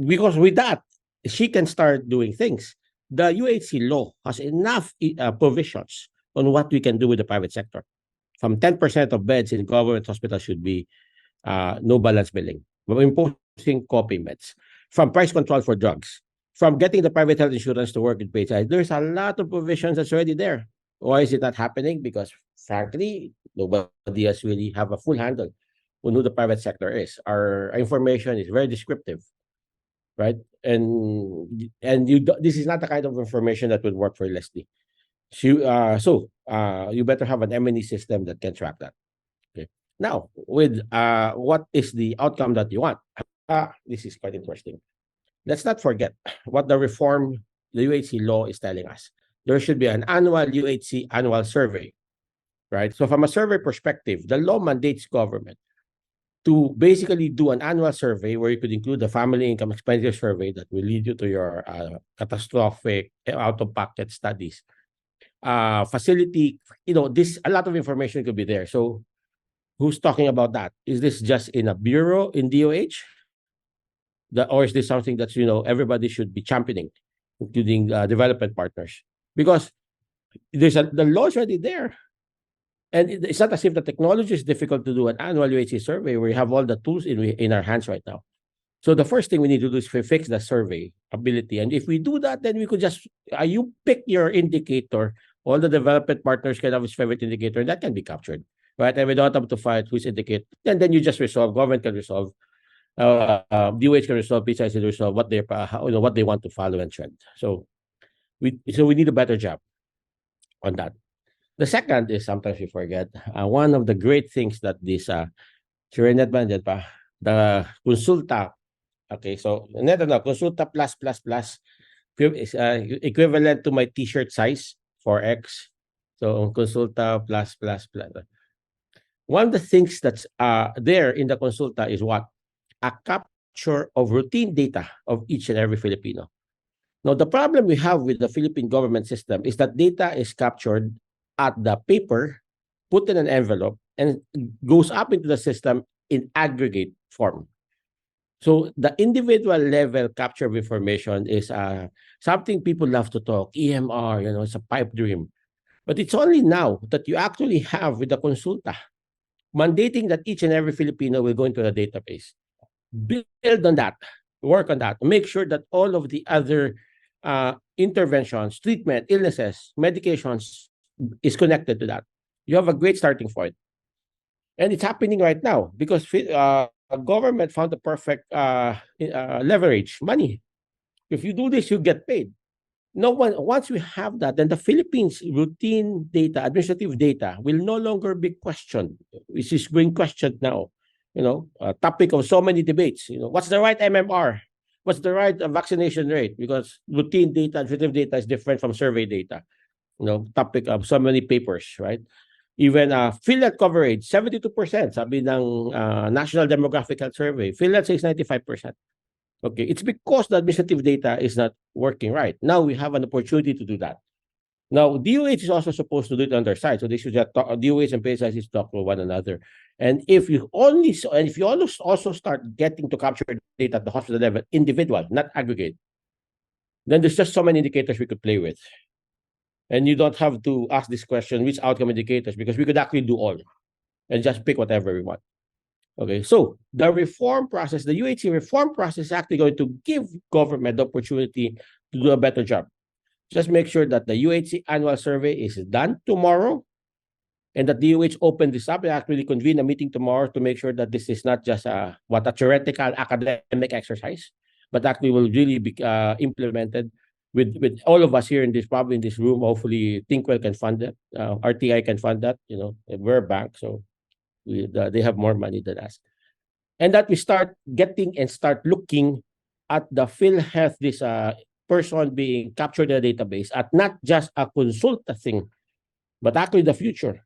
Speaker 3: because with that, she can start doing things. The UHC law has enough provisions on what we can do with the private sector. From 10% of beds in government hospitals should be no balance billing. We're imposing co-payments. From price control for drugs. From getting the private health insurance to work in paid sides. There's a lot of provisions that's already there. Why is it not happening? Because frankly, nobody has really have a full handle on who the private sector is. Our information is very descriptive, right? And this is not the kind of information that would work for Leslie. So you better have an M&E system that can track that. Okay. Now, with what is the outcome that you want? This is quite interesting. Let's not forget what the UHC law is telling us. There should be an annual UHC annual survey, right? So from a survey perspective, the law mandates government to basically do an annual survey where you could include the family income expenditure survey that will lead you to your catastrophic out-of-pocket studies. Facility, this a lot of information could be there. So who's talking about that? Is this just in a bureau in DOH? Or is this something that everybody should be championing, including development partners? Because the law is already there. And it's not as if the technology is difficult to do an annual UHC survey where you have all the tools in our hands right now. So the first thing we need to do is fix the survey ability. And if we do that, then we could just, you pick your indicator. All the development partners can have his favorite indicator, and that can be captured, right? And we don't have to fight who's indicator. And then you just resolve, government can resolve, DOH can resolve, PCIs can resolve what they want to follow and trend. So we need a better job on that. The second is sometimes we forget. One of the great things that this the consulta. Okay, so consulta plus is equivalent to my t-shirt size 4X. So consulta plus. One of the things that's there in the consulta is what? A capture of routine data of each and every Filipino. Now, the problem we have with the Philippine government system is that data is captured at the paper, put in an envelope, and goes up into the system in aggregate form. So the individual level capture of information is something people love to talk, EMR, it's a pipe dream. But it's only now that you actually have with the consulta, mandating that each and every Filipino will go into the database. Build on that, work on that, make sure that all of the other interventions, treatment, illnesses, medications is connected to that. You have a great starting point. And it's happening right now because government found the perfect leverage, money. If you do this, you get paid. Once we have that, then the Philippines routine data, administrative data will no longer be questioned, which is being questioned now. A topic of so many debates. What's the right MMR? What's the right vaccination rate? Because routine data, administrative data is different from survey data. Topic of so many papers, right? Even PhilHealth coverage, 72%, sabi ng National Demographic Health Survey. PhilHealth says 95%. Okay, it's because the administrative data is not working right. Now we have an opportunity to do that. Now, DOH is also supposed to do it on their side. So they should just DOH and PSIs talk to one another. And if you also start getting to capture data at the hospital level, individual, not aggregate, then there's just so many indicators we could play with. And you don't have to ask this question, which outcome indicators, because we could actually do all and just pick whatever we want. Okay, so the reform process, the UHC reform process is actually going to give government the opportunity to do a better job. Just make sure that the UHC annual survey is done tomorrow and that DOH opened this up and actually convene a meeting tomorrow to make sure that this is not just a theoretical academic exercise, but actually will really be implemented with all of us here in this, probably in this room. Hopefully ThinkWell can fund it, RTI can fund that, we're a bank, so they have more money than us. And that we start getting and start looking at the PhilHealth, this person being captured in a database at not just a consulta thing, but actually the future.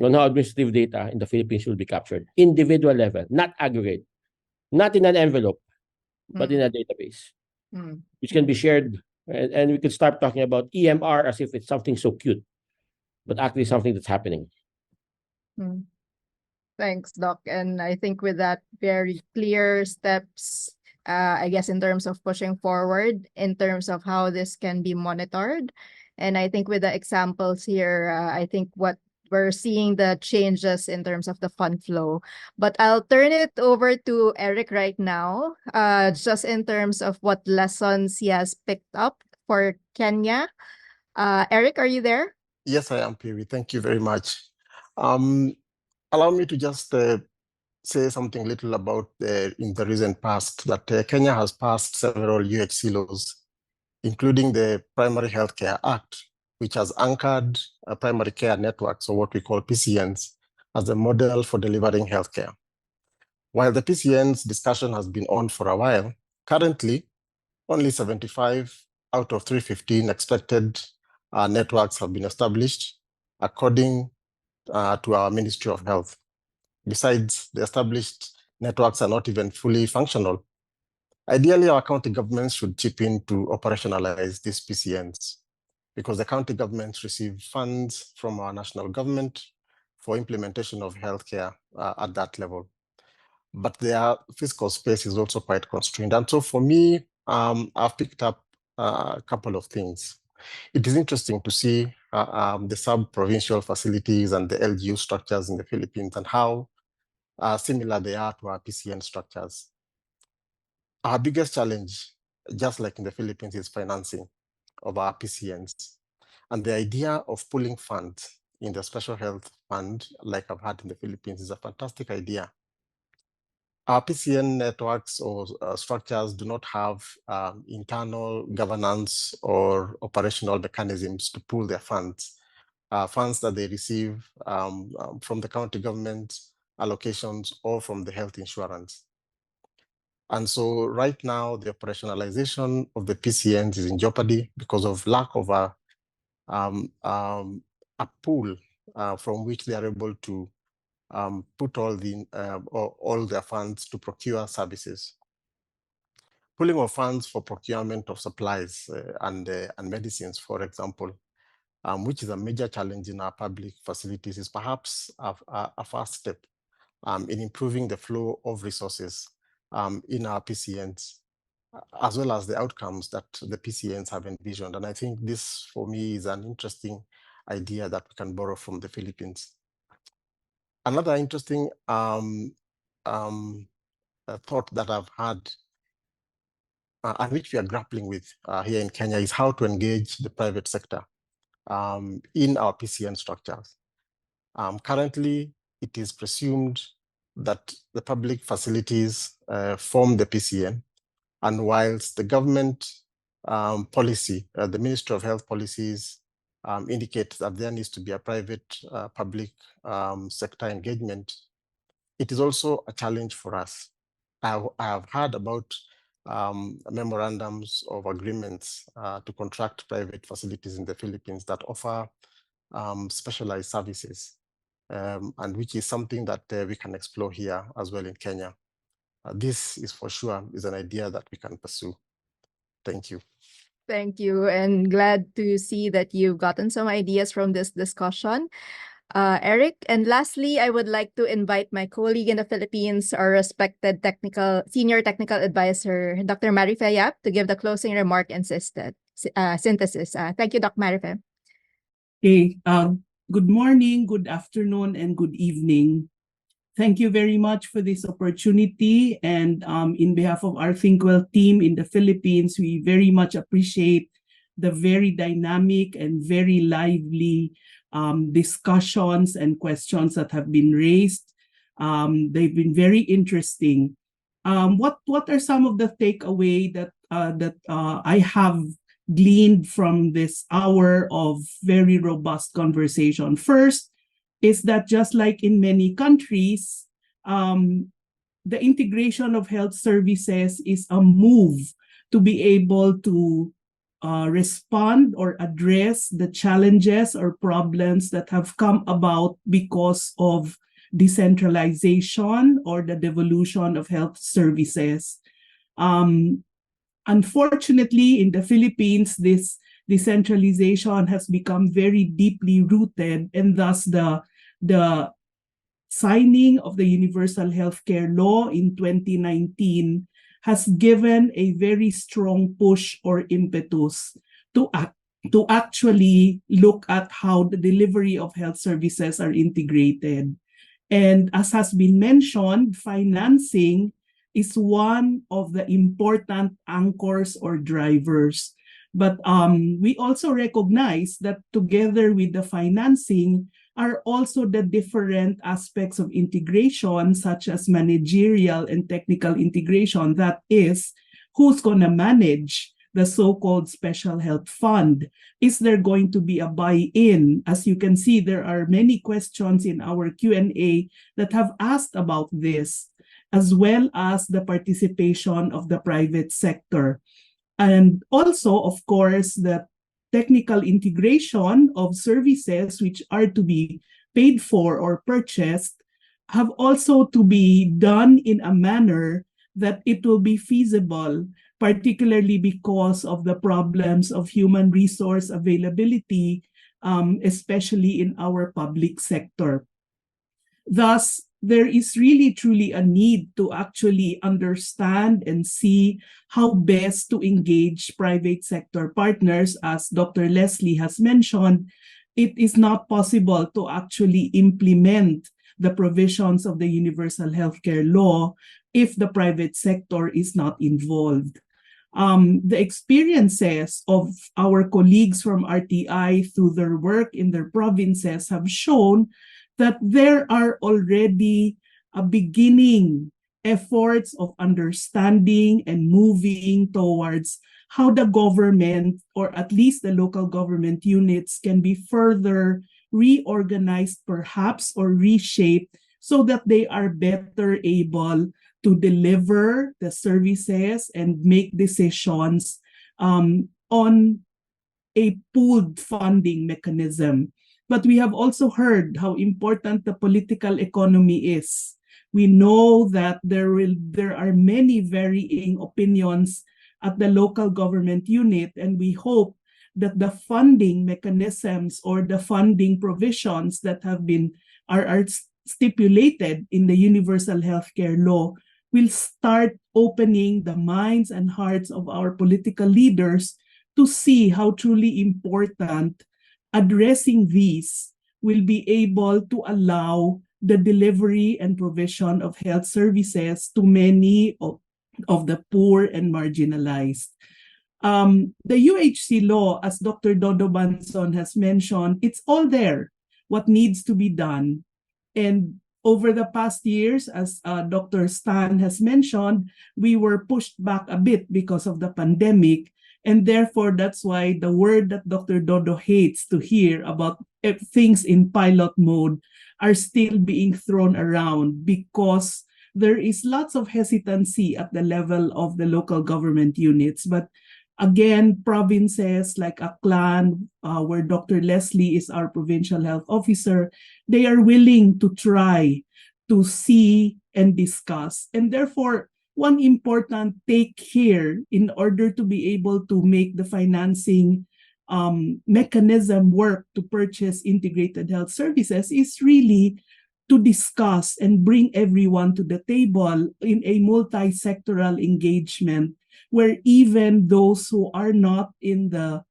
Speaker 3: on how administrative data in the Philippines will be captured. Individual level, not aggregate, not in an envelope, but in a database, which can be shared. And we can start talking about EMR as if it's something so cute, but actually something that's happening.
Speaker 1: Thanks, Doc. And I think with that, very clear steps, I guess, in terms of pushing forward, in terms of how this can be monitored. And I think with the examples here, I think what we're seeing the changes in terms of the fund flow. But I'll turn it over to Eric right now, just in terms of what lessons he has picked up for Kenya. Eric, are you there?
Speaker 2: Yes, I am, Piri. Thank you very much. Allow me to just say something little about in the recent past that Kenya has passed several UHC laws, including the Primary Healthcare Act, which has anchored primary care networks, or what we call PCNs, as a model for delivering healthcare. While the PCNs discussion has been on for a while, currently only 75 out of 315 expected networks have been established, according to our Ministry of Health. Besides, the established networks are not even fully functional. Ideally, our county governments should chip in to operationalize these PCNs, because the county governments receive funds from our national government for implementation of healthcare at that level. But their fiscal space is also quite constrained. And so for me, I've picked up a couple of things. It is interesting to see the sub-provincial facilities and the LGU structures in the Philippines and how similar they are to our PCN structures. Our biggest challenge, just like in the Philippines, is financing of our PCNs. And the idea of pulling funds in the special health fund, like I've had in the Philippines, is a fantastic idea. Our PCN networks or structures do not have internal governance or operational mechanisms to pool their funds. Funds that they receive from the county government allocations or from the health insurance. And so right now, the operationalization of the PCNs is in jeopardy because of lack of a pool from which they are able to put all their funds to procure services. Pooling of funds for procurement of supplies and medicines, for example, which is a major challenge in our public facilities, is perhaps a first step in improving the flow of resources in our PCNs, as well as the outcomes that the PCNs have envisioned. And I think this, for me, is an interesting idea that we can borrow from the Philippines. Another interesting thought that I've had and which we are grappling with here in Kenya is how to engage the private sector in our PCN structures. Currently, it is presumed that the public facilities form the PCN, and whilst the government policy, the Ministry of Health policies indicate that there needs to be a private public sector engagement, it is also a challenge for us. I have heard about memorandums of agreements to contract private facilities in the Philippines that offer specialized services, and which is something that we can explore here as well in Kenya. This is for sure is an idea that we can pursue. Thank you.
Speaker 1: Thank you, and glad to see that you've gotten some ideas from this discussion, Eric. And lastly, I would like to invite my colleague in the Philippines, our respected senior technical advisor, Dr. Marife Yap, to give the closing remark and synthesis. Thank you, Dr. Marife.
Speaker 6: Okay, good morning, good afternoon, and good evening. Thank you very much for this opportunity. And in behalf of our ThinkWell team in the Philippines, we very much appreciate the very dynamic and very lively discussions and questions that have been raised. They've been very interesting. What are some of the takeaway that I have gleaned from this hour of very robust conversation? First is that just like in many countries, the integration of health services is a move to be able to respond or address the challenges or problems that have come about because of decentralization or the devolution of health services. Unfortunately, in the Philippines, this decentralization has become very deeply rooted, and thus the signing of the Universal Healthcare Law in 2019 has given a very strong push or impetus to actually look at how the delivery of health services are integrated. And as has been mentioned, financing is one of the important anchors or drivers. But we also recognize that together with the financing are also the different aspects of integration, such as managerial and technical integration. That is, who's going to manage the so-called special health fund? Is there going to be a buy-in? As you can see, there are many questions in our Q&A that have asked about this, as well as the participation of the private sector. And also, of course, the technical integration of services which are to be paid for or purchased have also to be done in a manner that it will be feasible, particularly because of the problems of human resource availability, especially in our public sector. Thus, there is really truly a need to actually understand and see how best to engage private sector partners. As Dr. Leslie has mentioned, it is not possible to actually implement the provisions of the Universal Healthcare Law if the private sector is not involved. The experiences of our colleagues from RTI through their work in their provinces have shown that there are already a beginning efforts of understanding and moving towards how the government, or at least the local government units, can be further reorganized perhaps or reshaped so that they are better able to deliver the services and make decisions on a pooled funding mechanism. But we have also heard how important the political economy is. We know that there are many varying opinions at the local government unit, and we hope that the funding mechanisms or the funding provisions that are stipulated in the Universal Healthcare Law will start opening the minds and hearts of our political leaders to see how truly important addressing these will be able to allow the delivery and provision of health services to many of the poor and marginalized. The UHC law, as Dr. Dodo Banzon has mentioned, it's all there, what needs to be done. And over the past years, as Dr. Stan has mentioned, we were pushed back a bit because of the pandemic. And therefore, that's why the word that Dr. Dodo hates to hear about things in pilot mode are still being thrown around, because there is lots of hesitancy at the level of the local government units. But again, provinces like Aklan, where Dr. Leslie is our provincial health officer, they are willing to try to see and discuss. And therefore, one important take here, in order to be able to make the financing mechanism work to purchase integrated health services, is really to discuss and bring everyone to the table in a multi-sectoral engagement, where even those who are not in the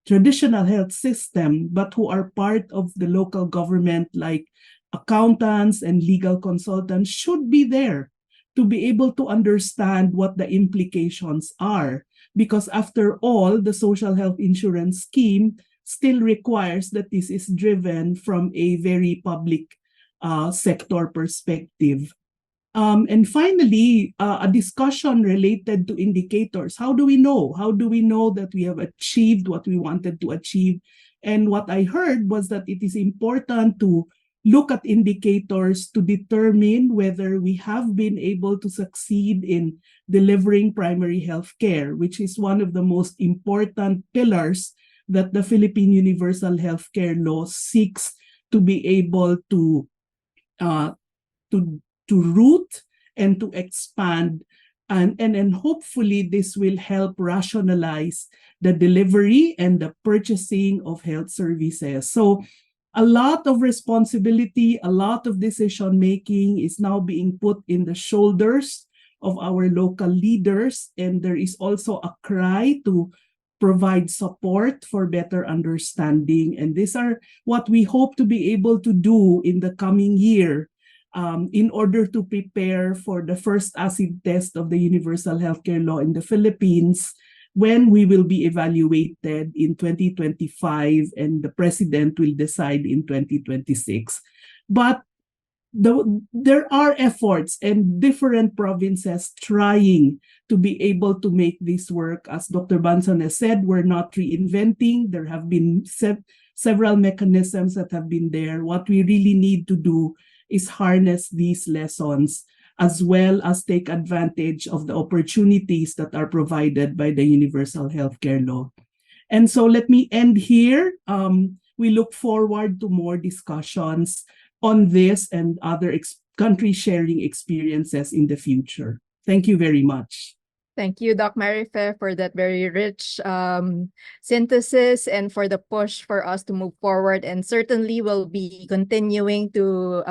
Speaker 6: traditional health system, but who are part of the local government, like accountants and legal consultants, should be there to be able to understand what the implications are. Because after all, the social health insurance scheme still requires that this is driven from a very public sector perspective. And finally, a discussion related to indicators. How do we know? How do we know that we have achieved what we wanted to achieve? And what I heard was that it is important to look at indicators to determine whether we have been able to succeed in delivering primary health care, which is one of the most important pillars that the Philippine Universal Healthcare Law seeks to be able to root and to expand. And hopefully this will help rationalize the delivery and the purchasing of health services. So a lot of responsibility, a lot of decision making is now being put in the shoulders of our local leaders. And there is also a cry to provide support for better understanding. And these are what we hope to be able to do in the coming year in order to prepare for the first acid test of the Universal Healthcare Law in the Philippines, when we will be evaluated in 2025 and the president will decide in 2026. But there are efforts and different provinces trying to be able to make this work. As Dr. Banzon has said, we're not reinventing. There have been several mechanisms that have been there. What we really need to do is harness these lessons, as well as take advantage of the opportunities that are provided by the Universal Healthcare Law. And so let me end here. We look forward to more discussions on this and other country sharing experiences in the future. Thank you very much.
Speaker 1: Thank you, Doc Marife, for that very rich synthesis and for the push for us to move forward. And certainly we'll be continuing to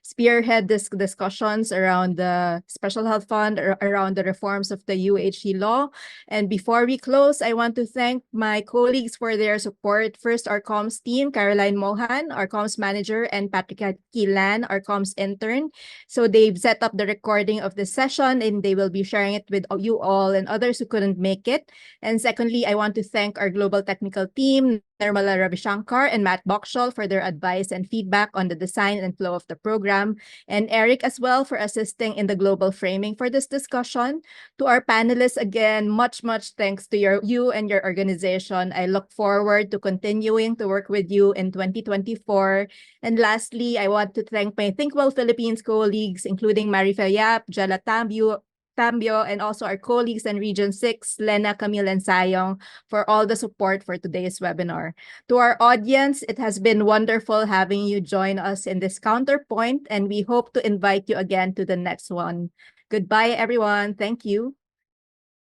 Speaker 1: spearhead this discussions around the Special Health Fund, around the reforms of the UHC law. And before we close, I want to thank my colleagues for their support. First, our comms team, Caroline Mohan, our comms manager, and Patrick Kilan, our comms intern. So they've set up the recording of this session and they will be sharing it with you all and others who couldn't make it. And secondly, I want to thank our global technical team, Nirmala Ravishankar and Matt Bokshol, for their advice and feedback on the design and flow of the program, and Eric as well for assisting in the global framing for this discussion. To our panelists, again, much thanks to you and your organization. I look forward to continuing to work with you in 2024. And lastly, I want to thank my ThinkWell Philippines colleagues, including Marife Yap, Jala Tambio, and also our colleagues in Region 6, Lena, Camille, and Sayong, for all the support for today's webinar. To our audience, it has been wonderful having you join us in this Counterpoint, and we hope to invite you again to the next one. Goodbye, everyone. Thank you.